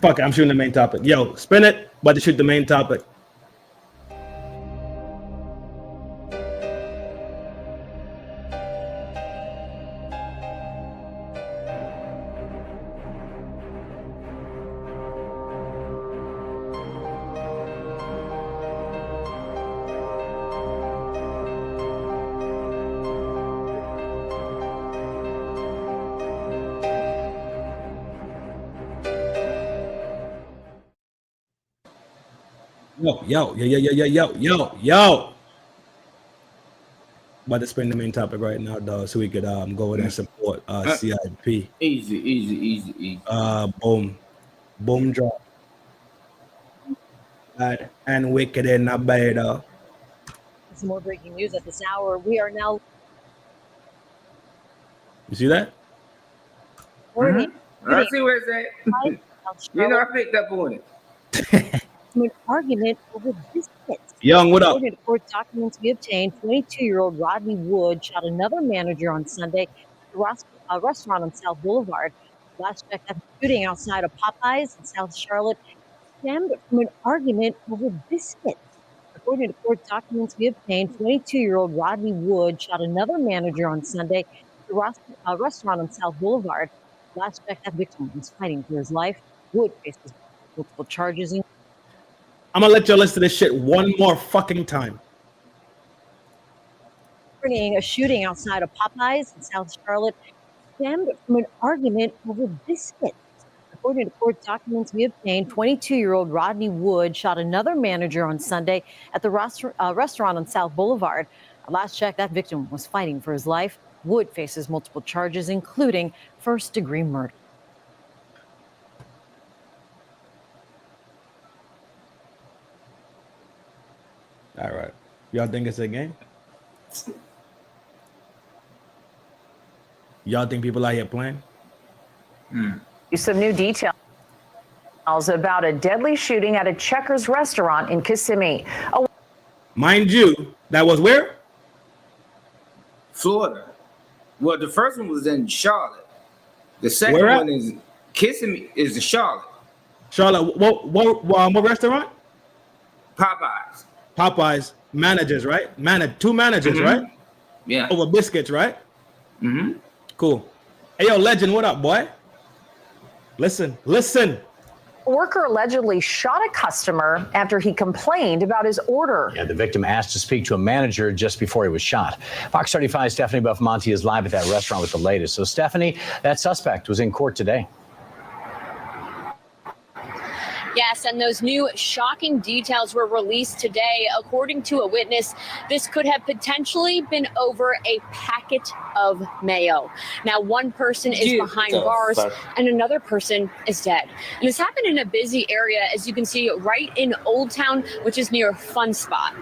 Fuck it, I'm shooting the main topic. Yo, spin it, about to shoot the main topic. Yo. About to spin the main topic right now, dog, so we could go over there and support CIP. Easy. Boom drop. And wicked in a beta. Some more breaking news at this hour. We are now. You see that? I see where it's at. You know, I picked up on it. An argument over biscuits. Young, what up? According to court documents we obtained, 22-year-old Rodney Wood shot another manager on Sunday at a restaurant on South Boulevard. Last check, that shooting outside of Popeyes in South Charlotte stemmed from an argument over biscuits. According to court documents we obtained, 22-year-old Rodney Wood shot another manager on Sunday at a restaurant on South Boulevard. Last check, that victim was fighting for his life. Wood faces multiple charges. I'm gonna let y'all listen to this shit one more fucking time. A shooting outside of Popeyes in South Charlotte stemmed from an argument over biscuits. According to court documents we obtained, 22-year-old Rodney Wood shot another manager on Sunday at the restaurant on South Boulevard. Last check, that victim was fighting for his life. Wood faces multiple charges, including first-degree murder. All right. Y'all think it's a game? Y'all think people out here playing? Some new details about a deadly shooting at a Checkers restaurant in Kissimmee. Mind you, that was where? Florida. Well, the first one was in Charlotte. The second Where at? one is Kissimmee, is in Charlotte. Charlotte, what restaurant? Popeyes. Managers, right? Two managers, right? Yeah. Over biscuits, right? Cool. Hey, yo, Legend, what up, boy? Listen. A worker allegedly shot a customer after he complained about his order. Yeah, the victim asked to speak to a manager just before he was shot. Fox 35's Stephanie Buffamonte is live at that restaurant with the latest. So, Stephanie, that suspect was in court today. Yes, and those new shocking details were released today. According to a witness, this could have potentially been over a packet of mayo. Now, one person is behind bars and another person is dead. And this happened in a busy area, as you can see, right in Old Town, which is near Fun Spot.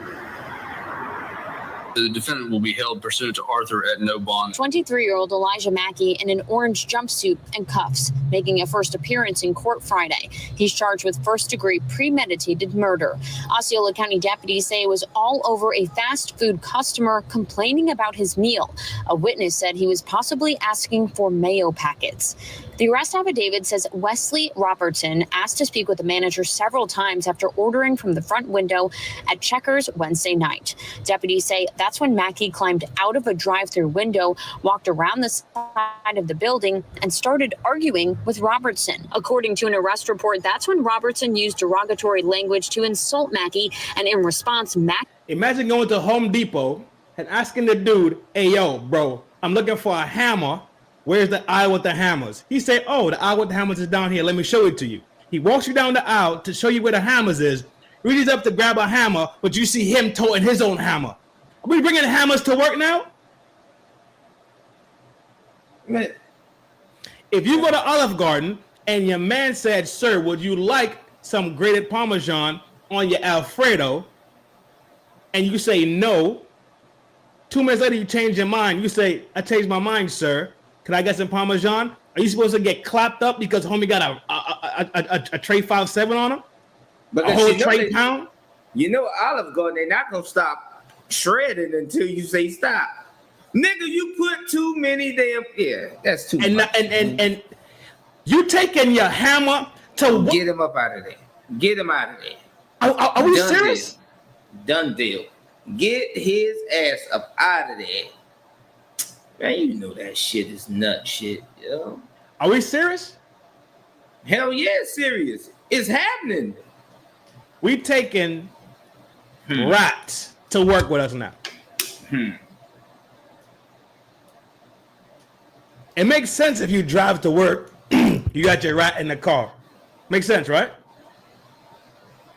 The defendant will be held pursuant to Arthur at no bond. 23-year-old Elijah Mackey in an orange jumpsuit and cuffs, making a first appearance in court Friday. He's charged with first-degree premeditated murder. Osceola County deputies say it was all over a fast food customer complaining about his meal. A witness said he was possibly asking for mayo packets. The arrest affidavit says Wesley Robertson asked to speak with the manager several times after ordering from the front window at Checkers Wednesday night. Deputies say That's when Mackey climbed out of a drive-through window, walked around the side of the building, and started arguing with Robertson. According to an arrest report, that's when Robertson used derogatory language to insult Mackey, and in response, Imagine going to Home Depot and asking the dude, "Hey, yo, bro, I'm looking for a hammer. Where's the aisle with the hammers?" He said, "Oh, the aisle with the hammers is down here. Let me show it to you." He walks you down the aisle to show you where the hammers is. Reaches up to grab a hammer, but you see him toting his own hammer. Are we bringing hammers to work now? Man. If you go to Olive Garden and your man said, "Sir, would you like some grated Parmesan on your Alfredo?" and you say no, 2 minutes later you change your mind. You say, "I changed my mind, sir. Can I get some Parmesan?" Are you supposed to get clapped up because homie got a tray 5.7 on him? But a whole tray pound? You know, Olive Garden, they're not gonna stop shredding until you say stop. Nigga, you put too many damn that's too much. And you taking your hammer to get him up out of there. Get him out of there. Are we serious? Done deal. Get his ass up out of there. Man, you know that shit is nut shit, yo. Are we serious? Hell yeah, serious. It's happening. We taking rats to work with us now. It makes sense if you drive to work, you got your rat in the car. Makes sense, right?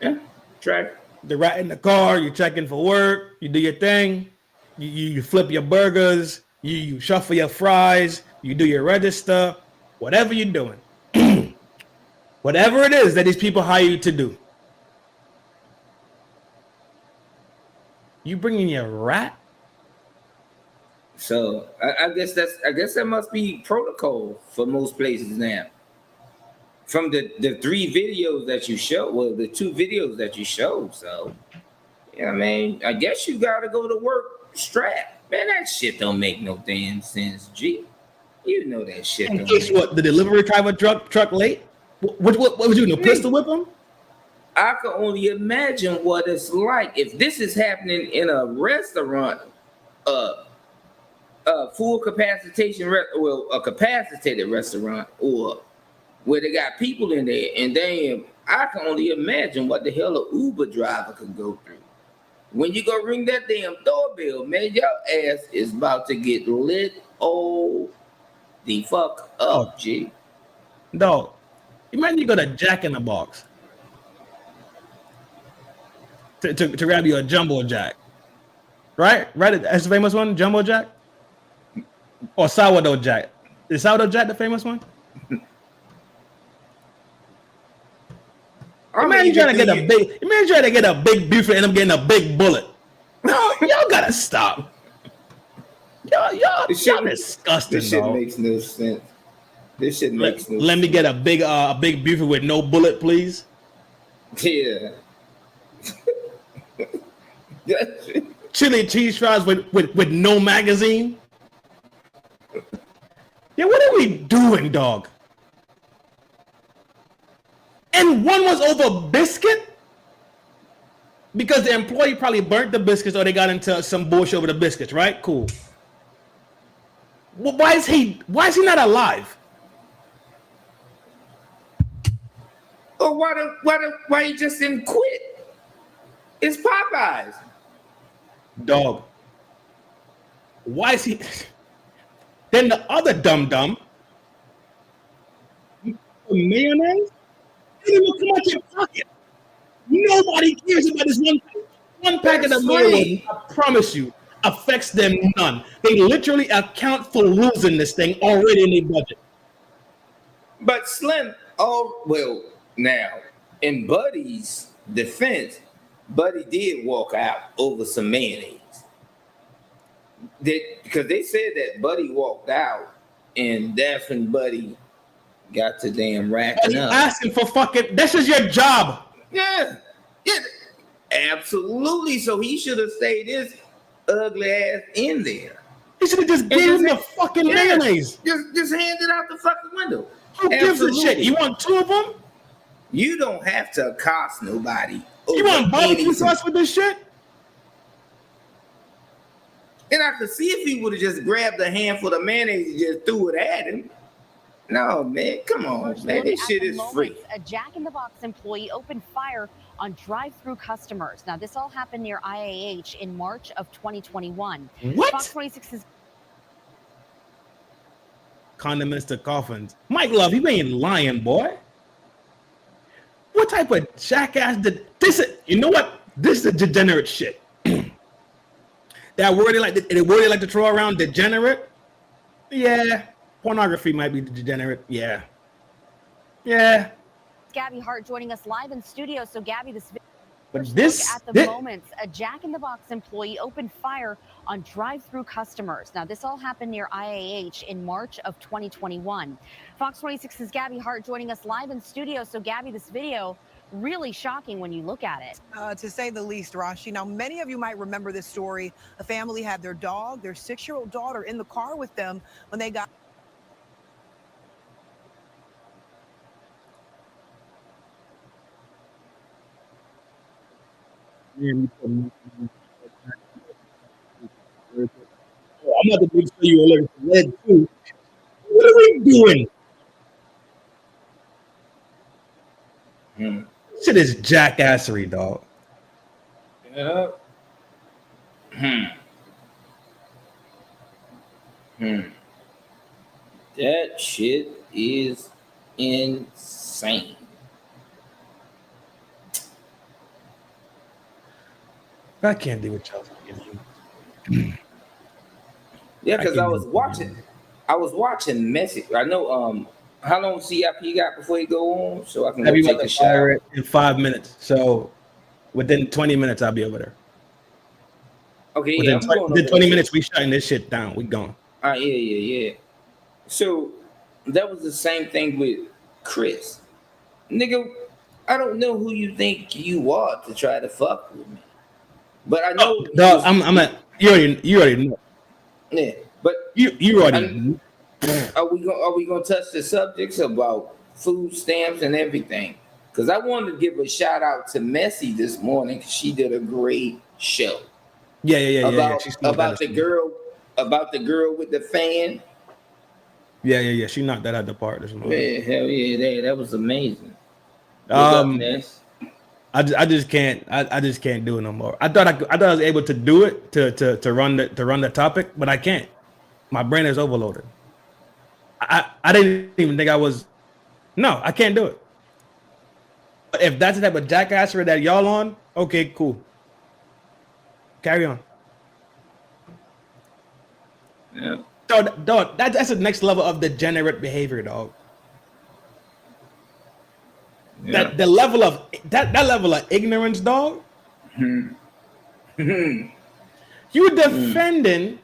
Yeah, try. The rat in the car, you're checking for work, you do your thing, you flip your burgers, you shuffle your fries, you do your register, whatever you're doing. Whatever it is that these people hire you to do. You bringing your rat? So I guess that must be protocol for most places now. From the 3 videos that you showed, well, the 2 videos that you showed, so yeah, I mean, I guess you gotta go to work strapped. Man, that shit don't make no damn sense, G. You know that shit. In case what, the delivery driver truck late? What was you doing? A pistol whip him? I can only imagine what it's like if this is happening in a restaurant, full capacitation, a capacitated restaurant, or where they got people in there, and then I can only imagine what the hell an Uber driver could go through. When you go ring that damn doorbell, man, your ass is about to get lit the fuck up, G. Dog, imagine you go to Jack in the Box to grab you a jumbo jack, right? That's the famous one, jumbo jack, or sourdough jack. Is sourdough jack the famous one? Imagine trying to get a big beef and end up getting a big bullet. No, y'all gotta stop. Y'all disgusting. This shit makes no sense. This shit makes no sense. Let me get a big beef with no bullet, please. Yeah. Chili cheese fries with no magazine. Yeah, what are we doing, dog? And one was over biscuit because the employee probably burnt the biscuits or they got into some bullshit over the biscuits, right? Cool. Well, why is he not alive? Or why he just didn't quit? It's Popeyes. Dog. Why is he? Then the other dum-dum, mayonnaise, it will come out your pocket. Nobody cares about this one packet of mayonnaise. I promise you, affects them none. They literally account for losing this thing already in their budget. But Slim, now in Buddy's defense, Buddy did walk out over some mayonnaise. Because they said that Buddy walked out, and that's when Buddy got to damn racking up. Asking for fucking, this is your job. Yeah, absolutely. So he should have stayed his ugly ass in there. He should have just gave him the fucking mayonnaise. Just hand it out the fucking window. Who gives a shit? You want 2 of them? You don't have to accost nobody. You want barbecue sauce with this shit? And I could see if he would have just grabbed a handful of mayonnaise and just threw it at him. No, man, come on, man. This shit is free. A Jack in the Box employee opened fire on drive-through customers. Now, this all happened near IAH in March of 2021. What? Fox 26 is Condiments to coffins. Mike Love, you ain't lying, boy. What type of jackass did this? You know what? This is a degenerate shit. That word they like to throw around, degenerate. Yeah, pornography might be degenerate. Yeah. Gabby Hart joining us live in studio. So, Gabby, But this at the moment, a Jack in the Box employee opened fire on drive-through customers. Now, this all happened near IAH in March of 2021. Fox 26's Gabby Hart joining us live in studio. So, Gabby, this video really shocking when you look at it. To say the least, Rashi. Now, many of you might remember this story. A family had their dog, their 6-year-old daughter, in the car with them when they got. I'm about to make sure you alert red too. What are we doing? Shit is jackassery, dog. Yeah. That shit is insane. I can't deal with y'all. Yeah, because I was watching message. I know how long CIP got before he go on, so I can go take a shower in 5 minutes. So within 20 minutes, I'll be over there. Okay, within yeah, within 20 minutes, we shutting this shit down. We gone. Yeah. So that was the same thing with Chris. Nigga, I don't know who you think you are to try to fuck with me. But I know you already know. Yeah, but you already know. Are we gonna touch the subjects about food stamps and everything? Because I wanted to give a shout out to Messi this morning because she did a great show. Yeah. About the girl with the fan. Yeah. She knocked that out the park this morning. Yeah, hell yeah, that was amazing. I just can't. I just can't do it no more. I thought I was able to do it to run the topic, but I can't. My brain is overloaded. I didn't even think I was. No, I can't do it. But if that's the type of jackassery that y'all on, okay, cool. Carry on. Yeah. Dog, that's the next level of degenerate behavior, dog. Yeah. That level of ignorance, dog. You defending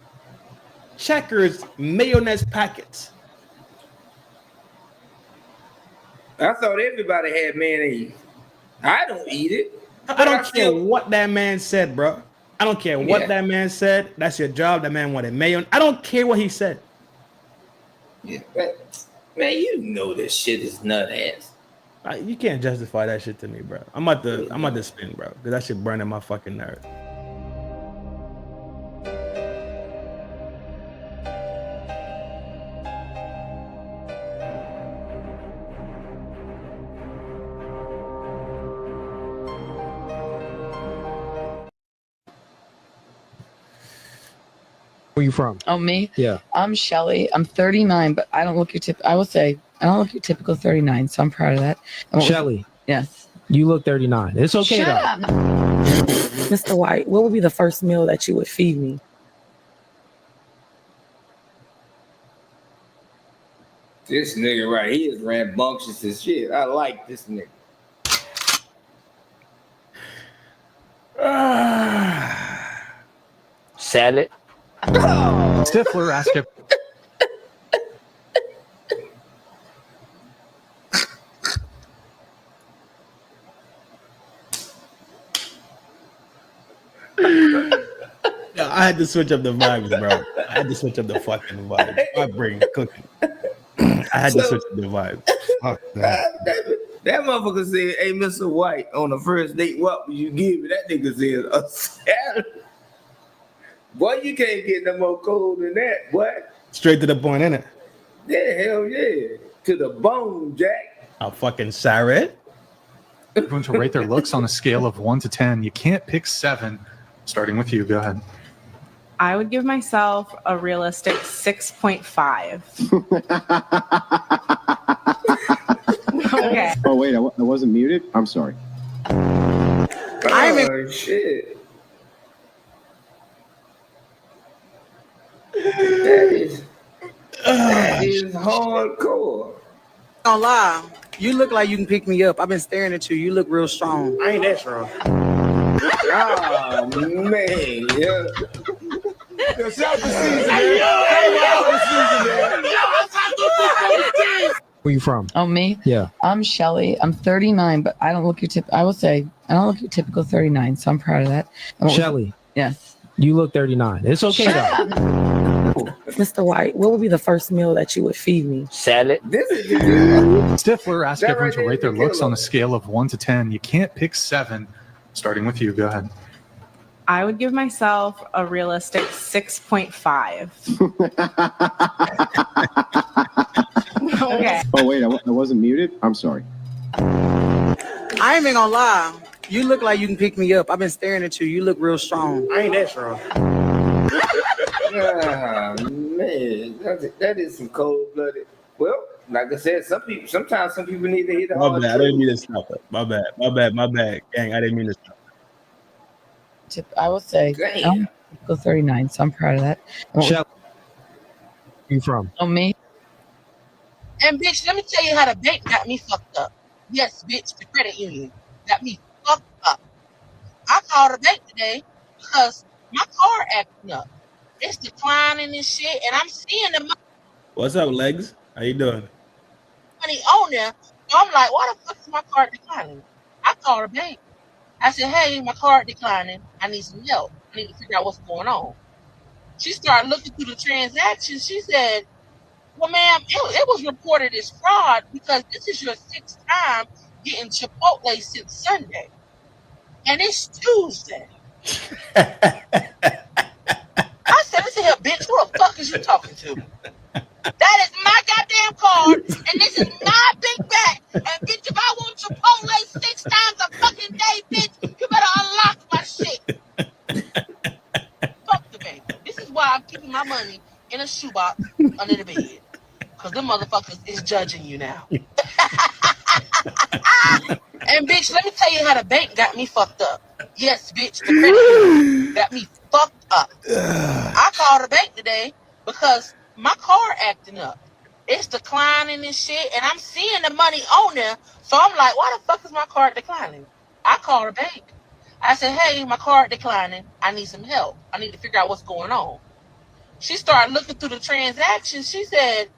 Checkers mayonnaise packets. I thought everybody had mayonnaise. I don't eat it. I don't care what that man said, bro. I don't care what that man said. That's your job. That man wanted mayo. I don't care what he said. Yeah, but man, you know this shit is nut ass. You can't justify that shit to me, bro. I'm about to spin, bro, because that shit burning my fucking nerve. Where you from? Oh, me? Yeah. I'm Shelly. I'm 39, but I don't look your I will say I don't look your typical 39, so I'm proud of that. Shelly. Yes. You look 39. It's okay Shut though. up. Mr. White, what would be the first meal that you would feed me? This nigga right here is rambunctious as shit. I like this nigga. Salad. Stifler asked her. Yeah, I had to switch up the vibes, bro. I had to switch up the fucking vibes. My brain cooking. I had to switch up the vibes. Fuck that. That motherfucker said, "Hey, Mr. White, on the first date, what would you give me?" That nigga said a salad. Boy, you can't get no more cold than that. What? Straight to the point, innit? Yeah, hell yeah. To the bone, Jack. A fucking siren. We're going to rate their looks on a scale of 1 to 10. You can't pick 7. Starting with you. Go ahead. I would give myself a realistic 6.5. Okay. Oh, wait, I wasn't muted? I'm sorry. Oh, shit. That is hardcore. Don't lie. You look like you can pick me up. I've been staring at you. You look real strong. I ain't that strong. Oh, man. Yeah. Where you from? Oh, me? Yeah. I'm Shelly. I'm 39, but I don't look your I would say I don't look your typical 39, so I'm proud of that. Shelly. Yes. You look 39. It's okay though. Mr. White, what would be the first meal that you would feed me? Salad. Stifler asked That everyone right to there rate their is looks killer. on a scale of 1 to 10. You can't pick 7. Starting with you. Go ahead. I would give myself a realistic 6.5. Okay. Oh, wait, I wasn't muted? I'm sorry. I ain't even gonna lie. You look like you can pick me up. I've been staring at you. You look real strong. I ain't that strong. Ah, man. That is some cold-blooded. Well, like I said, sometimes some people need to hit the My hard bad. I didn't truth. mean to stop it. My bad. Gang, I didn't mean to stop I would say I'm typical 39, so I'm proud of that. Shelly. Where you from? Oh, me? And bitch, let me tell you how the bank got me fucked up. Yes, bitch, the credit union got me fucked up. I called the bank today because my car acting up. It's declining and shit, and I'm seeing the What's up, legs? How you doing? money on there. So I'm like, why the fuck is my card declining? I called the bank. I said, hey, my card declining. I need some help. I need to figure out what's going on. She started looking through the transactions. She said, well, ma'am, it was reported as fraud because this is your 6th time getting Chipotle since Sunday. And it's Tuesday. I said, listen here, bitch, who the fuck is you talking to? That is my goddamn card, and this is my big bag. And bitch, if I want Chipotle 6 times a fucking day, bitch, you better unlock my shit. Fuck the bank. This is why I'm keeping my money in a shoebox under the bed. Because them motherfuckers is judging you now. And bitch, let me tell you how the bank got me fucked up. Yes, bitch, the credit union got me fucked up. I called the bank today because my car acting up. It's declining and shit, and I'm seeing the money on there. So I'm like, why the fuck is my card declining? I called the bank. I said, hey, my card declining. I need some help. I need to figure out what's going on. She started looking through the transactions. She said,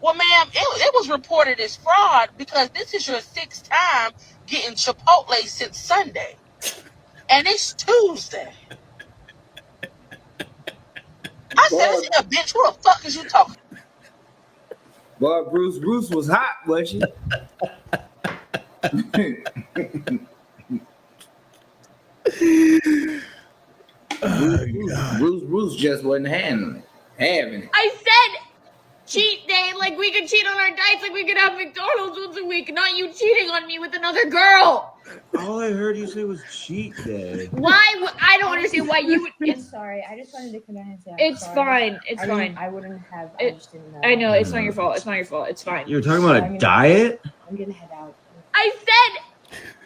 well, ma'am, it was reported as fraud because this is your 6th time getting Chipotle since Sunday. And it's Tuesday. I said, listen here, bitch, who the fuck is you talking to? Boy, Bruce was hot, wasn't she? Bruce just wasn't having it. I said cheat day, like we could cheat on our diets, like we could have McDonald's once a week, not you cheating on me with another girl. All I heard you say was cheat day. I don't understand why you would. I'm sorry. I just wanted to come out and say It's fine. It's fine. I wouldn't have. I just didn't know. I know it's not your fault. It's not your fault. It's fine. You were talking about a diet? I'm gonna head out. I said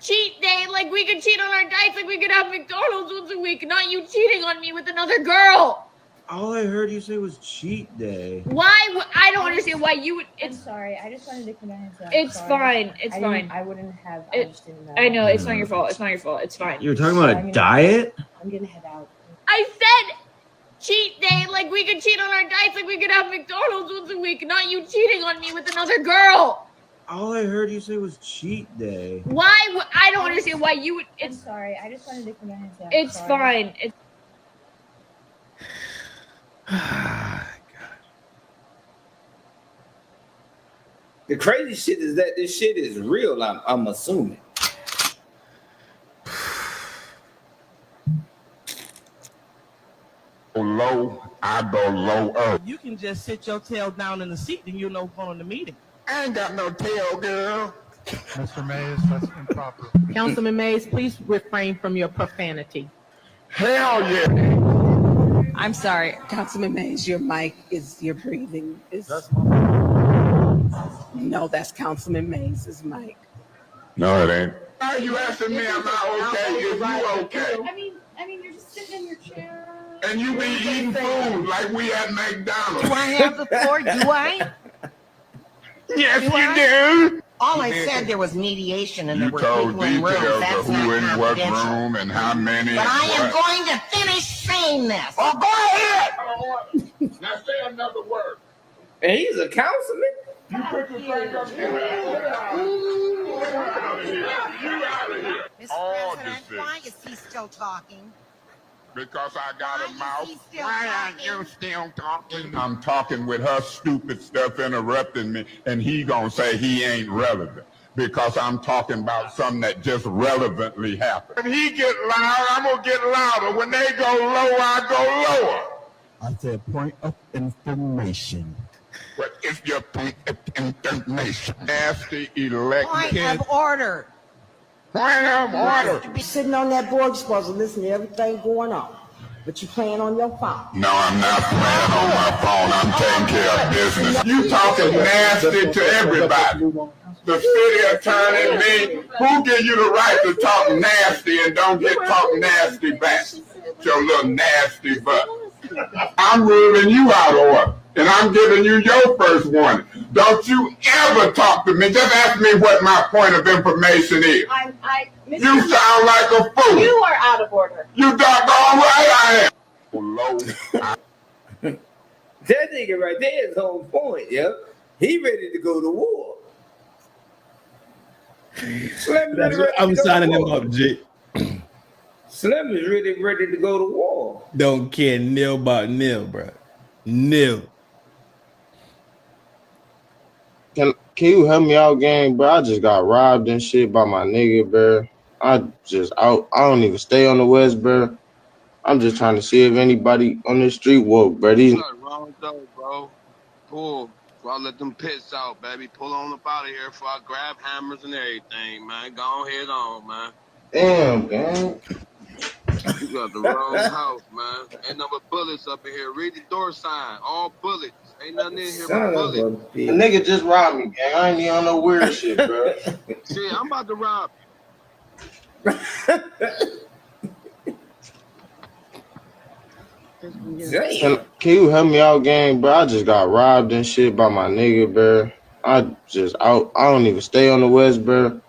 cheat day, like we could cheat on our diets, like we could have McDonald's once a week, not you cheating on me with another girl. All I heard you say was cheat day. I don't understand why you would. I'm sorry. I just wanted to come out and say It's fine. It's fine. I wouldn't have. I just didn't know. I know it's not your fault. It's not your fault. It's fine. You were talking about a diet? I'm gonna head out. I said cheat day, like we could cheat on our diets, like we could have McDonald's once a week, not you cheating on me with another girl. All I heard you say was cheat day. I don't understand why you would. I'm sorry. I just wanted to come out and say It's fine. It's The crazy shit is that this shit is real, I'm assuming. low, I go lower. You can just sit your tail down in the seat and you'll know going on the meeting. I ain't got no tail, girl. Mr. Mays, that's improper. Councilman Mays, please refrain from your profanity. Hell yeah. I'm sorry, Councilman Mays, your mic is, your breathing is. No, that's Councilman Mays' mic. No, it ain't. Why are you asking me am I okay if you okay? I mean, you're just sitting in your chair. And you be eating food like we at McDonald's. Do I have the floor? Do I? Yes, Do you I? do. All I said there was mediation and You there were told people in rooms. details That's of who not in what confidential. room and how many. But I am what. going to finish saying this. Oh, go ahead. Now say another word. And he's a councilman. You put your finger up here. Mr. President, why is he still talking? Because I got a mouth. still Why are talking? you still talking? I'm talking with her stupid stuff interrupting me, and he gonna say he ain't relevant because I'm talking about something that just relevantly happened. When he get loud, I'm gonna get louder. When they go low, I go lower. I said point of information. What is your point of information? Nasty elected. Point of order. Point of order. To be sitting on that board, you're supposed to listen to everything going on. But you're playing on your phone. No, I'm not playing on my phone. I'm taking care of business. You talking nasty to everybody. The city attorney, me, who give you the right to talk nasty and don't get talk nasty back? Your little nasty butt. I'm ruling you out of order, and I'm giving you your first warning. Don't you ever talk to me. Just ask me what my point of information is. You sound like a fool. You are out of order. You doggone right I am. That nigga right there is on point, yeah. He ready to go to war. Slim is ready I'm to go signing to him war. up, Jay. Slim is really ready to go to war. Don't care nil about nil, bro. Nil. Can you help me out, gang, bro? I just got robbed and shit by my nigga, bro. I don't even stay on the West, bro. I'm just trying to see if anybody on the street woke, bro. These Nothing wrong with those, bro. Pull. Before I let them pits out, baby. Pull on up out of here before I grab hammers and everything, man. Go ahead on, man. damn, gang. You got the wrong house, man. Ain't no but bullets up in here. Read the door sign. All bullets. Ain't nothing in here but bullets. The nigga just robbed me, gang. I ain't even on no weird shit, bro. Shit, I'm about to rob Can you help me out, gang, bro? I just got robbed and shit by my nigga, bro. I don't even stay on the West, bro.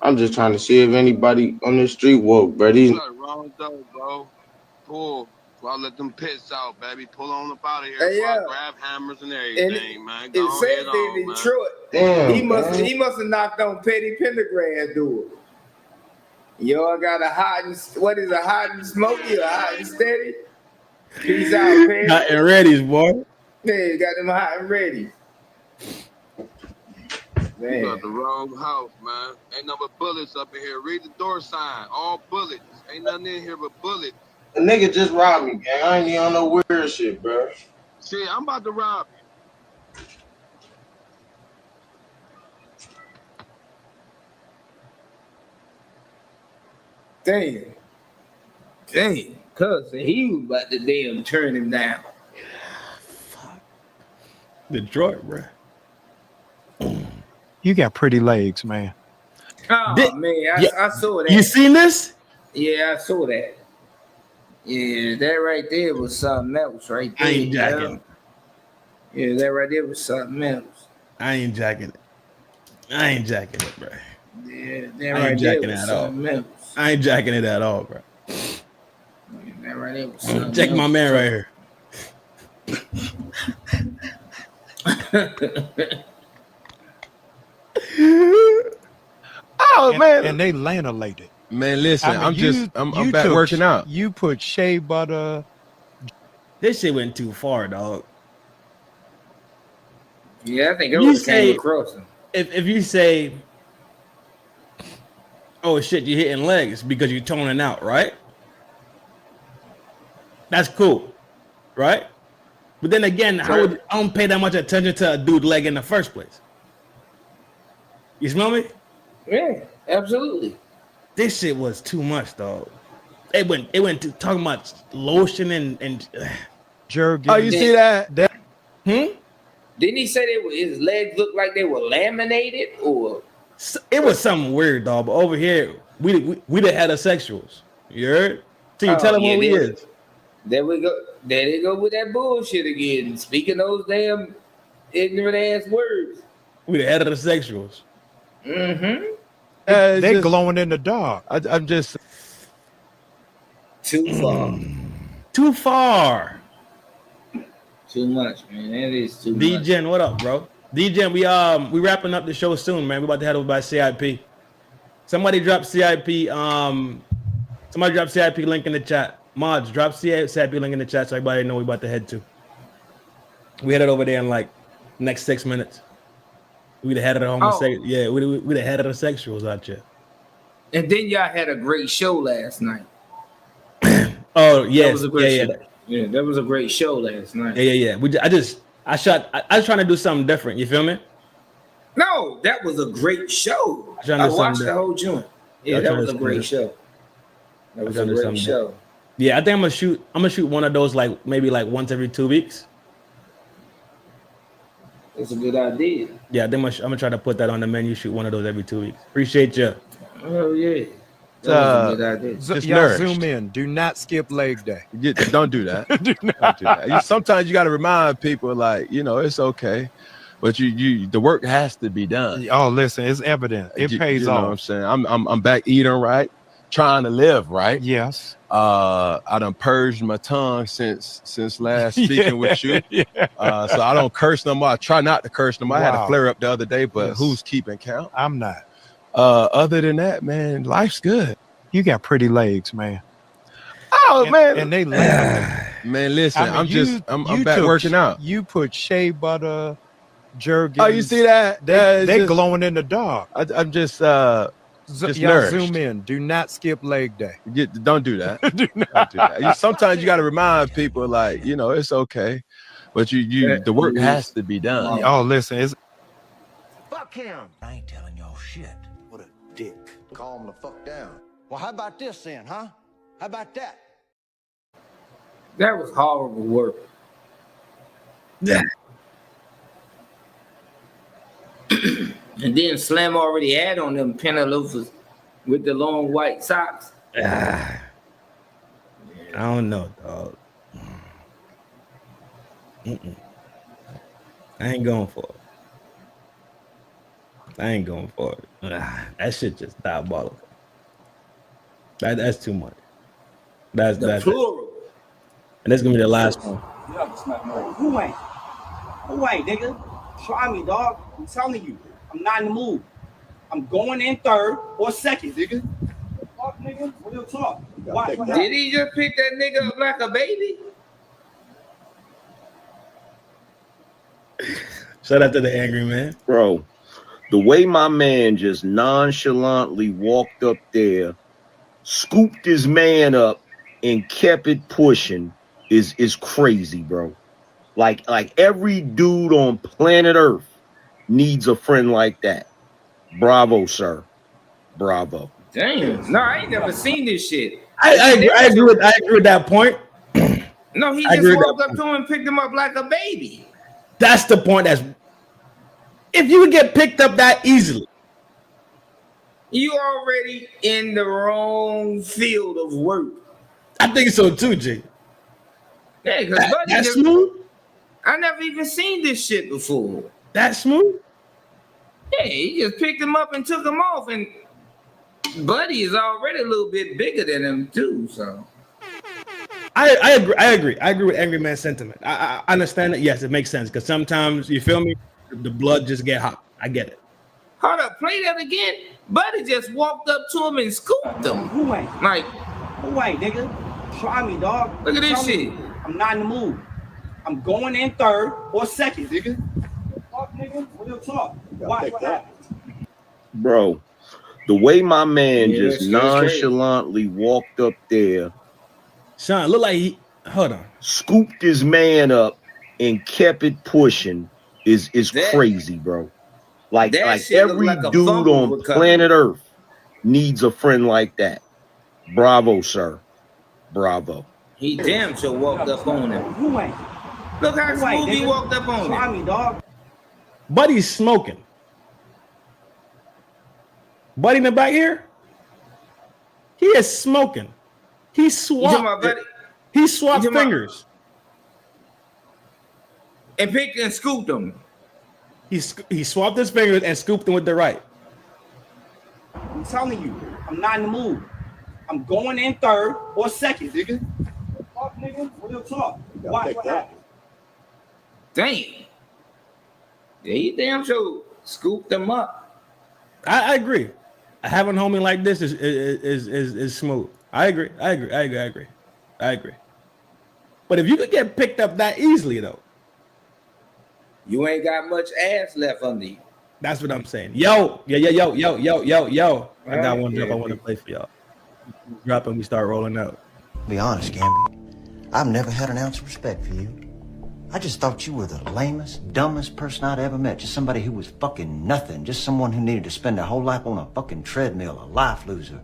I'm just trying to see if anybody on the street woke, bro. These Nothing wrong with those, bro. Pull. Before I let them pits out, baby. Pull on up out of here Hey, before yeah. I grab hammers and everything, man. Go It ahead says on, in man. Detroit. Damn, He must have knocked on Petty Pendergrass door. Y'all got a hot and hot and smoky or hot and steady? Peace out, Petty. Hot and ready, boy. Yeah, got them hot and ready. You got the wrong house, man. Ain't no but bullets up in here. Read the door sign. All bullets. Ain't nothing in here but bullets. the nigga just robbed me, gang. I ain't even on no weird shit, bro. Shit, I'm about to rob Damn. Cousin, he was about to damn turn him down. Detroit, bro. You got pretty legs, man. Oh, man, I saw that. You seen this? Yeah, I saw that. Yeah, that right there was something else right there. I ain't jacking it. Yeah, that right there was something else. I ain't jacking it. I ain't jacking it, bro. Yeah, that I ain't right there jacking was it at all. something else. I ain't jacking it at all, bro. That right there was something Check my else. man right here. Oh man, And they lanolated. man, listen, I mean, I'm back working out. You put shea butter. This shit went too far, dog. Yeah, I think it You was say- came across him. If you say, oh shit, you're hitting legs because you're toning out, right? That's cool. right? But then again, I don't pay that much attention to a dude leg in the first place. You smell me? Yeah, absolutely. This shit was too much, dog. It went to talking about lotion and Jergen. Oh, you see that? Hmm? Didn't he say his legs looked like they were laminated, or it was something weird, dog? But over here, we the heterosexuals. You heard? So you tell them what we is. There we go. There they go with that bullshit again. Speaking those damn ignorant ass words. We the heterosexuals. Mm-hmm. They glowing in the dark. I'm just too far. Too far. Too much, man. That is too much. D-Gen, what up, bro? D-Gen, we wrapping up the show soon, man. We about to head over by CIP. Somebody drop CIP. Somebody drop CIP link in the chat. Mods, drop CIP link in the chat so everybody know we about to head to. We headed over there in like next 6 minutes. We the head of the homosexuals. Yeah, we the head of the sexuals out here. And then y'all had a great show last night. Oh yes, that was a great show. Yeah, that was a great show last night. Yeah. I was trying to do something different. You feel me? No, that was a great show. I watched the whole joint. Yeah, that was a great show. That was a great show. Yeah, I think I'm gonna shoot one of those like maybe like once every 2 weeks. That's a good idea. Yeah, I'm gonna try to put that on the menu. Shoot one of those every 2 weeks. Appreciate you. Oh yeah. That was a good idea. just Y'all nourished. zoom in. Do not skip leg day. Don't do that. Don't do that. Sometimes you got to remind people, like, it's okay, but the work has to be done. Oh, listen, it's evident. It pays you know off. what I'm saying? I'm back eating right, trying to live right. Yes. I done purged my tongue since last speaking with you. Yeah. So I don't curse no more. I try not to curse no more. I had a Wow. flare up the other day, but Yes. who's keeping count? I'm not. Other than that, man, life's good. You got pretty legs, man. Oh man, And they laminate. man, listen, I mean, I'm back working out. You put shea butter, Jergens. Oh, you see that? They glowing in the dark. I'm just Y'all nourished. zoom in. Do not skip leg day. Don't do that. Don't do that. Sometimes you got to remind people, like, it's okay, but the work has to be done. Oh, listen, it's Fuck him. I ain't telling y'all shit. What a dick. Calm the fuck down. Well, how about this then, huh? How about that? That was horrible work. Yeah. And then Slam already had on them pentaloofers with the long white socks. I don't know, dog. I ain't going for it. That shit just diabolical. That's too much. That's plural. And that's gonna be the last one. Who ain't? Who ain't, nigga? Try me, dog. I'm telling you, I'm not in the mood. I'm going in third or second, nigga. Fuck, nigga. Real talk. Watch what Did happens. he just pick that nigga up like a baby? Shout out to the angry man. Bro, the way my man just nonchalantly walked up there, scooped his man up, and kept it pushing is crazy, bro. Like every dude on planet Earth needs a friend like that. Bravo, sir. Bravo. Damn. No, I ain't never seen this shit. I agree with that point. No, he I just agree with walked that up to him and picked him up like a baby. That's the point. If you would get picked up that easily, You already in the wrong field of work. I think so too, G. Yeah, because Buddy That's just, smooth. I never even seen this shit before. That smooth. Yeah, he just picked him up and took him off, and Buddy is already a little bit bigger than him too. So I agree with angry man sentiment. I understand that. Yes, it makes sense because sometimes you feel me, the blood just get hot. I get it. hold up, play that again. Buddy just walked up to him and scooped him. Who ain't? Like, Who ain't, nigga? Try me, dog. Look at this Tell me, shit. I'm not in the mood. I'm going in third or second, nigga. Fuck, nigga. Real talk. Watch what happens. Bro, the way my man Yeah, just that's nonchalantly walked up there. Sean, look like he. Hold on. Scooped his man up and kept it pushing is crazy, bro. Like shit look every like a dude fumble on recovery. planet Earth needs a friend like that. Bravo, sir. Bravo. He damn sure walked up on him. Who ain't? Look how Who ain't, smooth he nigga? walked up on Try him. me, dog. Buddy's smoking. Buddy in the back here, he is smoking. He You talking about swapped. Buddy? He swapped You talking about- fingers. And picked and scooped him. He swapped his fingers and scooped them with the right. I'm telling you, I'm not in the mood. I'm going in third or second, nigga. Fuck, nigga. Real talk. Watch what happens. Damn. Yeah, he damn sure scooped them up. I agree. Having a homie like this is smooth. I agree. But if you could get picked up that easily, though, you ain't got much ass left under you. That's what I'm saying. Yo. I got one drop I want to play for y'all. Drop and we start rolling out. Be honest, Gamby. I've never had an ounce of respect for you. I just thought you were the lamest, dumbest person I'd ever met. Just somebody who was fucking nothing. Just someone who needed to spend their whole life on a fucking treadmill, a life loser.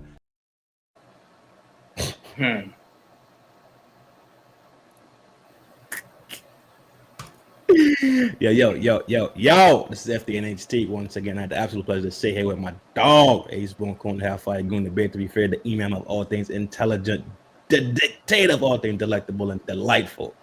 Yo. This is FDNHT. Once again, I had the absolute pleasure to sit here with my dog, Ace Boone Coon, the Hellfire Goon, the bear, to be fair, the email of all things intelligent, the dictator of all things delectable and delightful.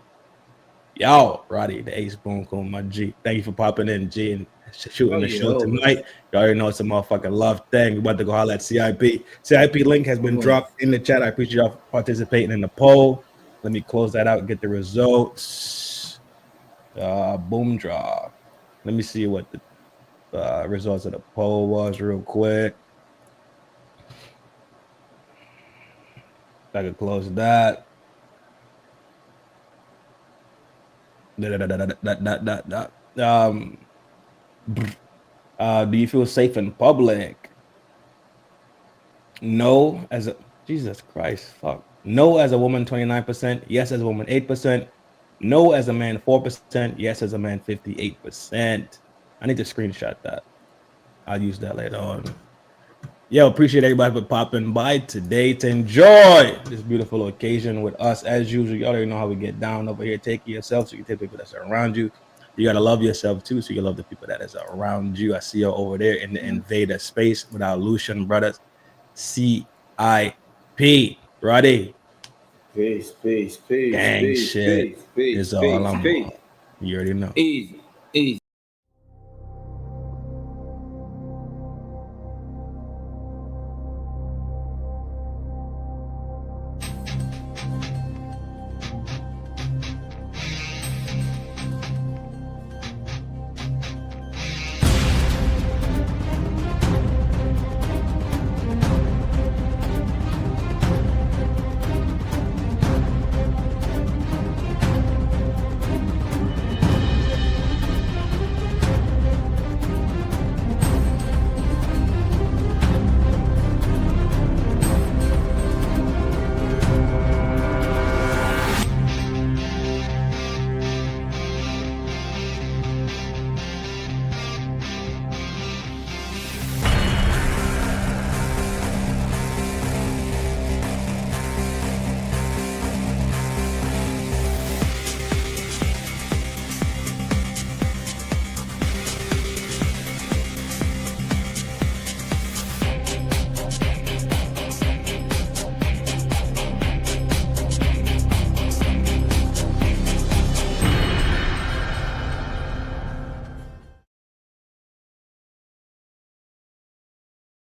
Yo, Roddy, the Ace Boone Coon, my G. Thank you for popping in, G, and shooting the show tonight. You already know it's a motherfucking love thing. We're about to go holler at CIP. CIP link has been dropped in the chat. I appreciate y'all participating in the poll. Let me close that out and get the results. Boom drop. Let me see what the results of the poll was real quick. I could close that. Do you feel safe in public? No, as a Jesus Christ, fuck. No, as a woman, 29%. Yes, as a woman, 8%. No, as a man, 4%. Yes, as a man, 58%. I need to screenshot that. I'll use that later on. Yo, appreciate everybody for popping by today to enjoy this beautiful occasion with us. As usual, you already know how we get down over here. Take care of yourself so you can take people that's around you. You got to love yourself too, so you can love the people that is around you. I see you over there in the invader space with our Lucian brothers. CIP. Roddy. Peace. Gang shit is all I'm on. You already know. Easy.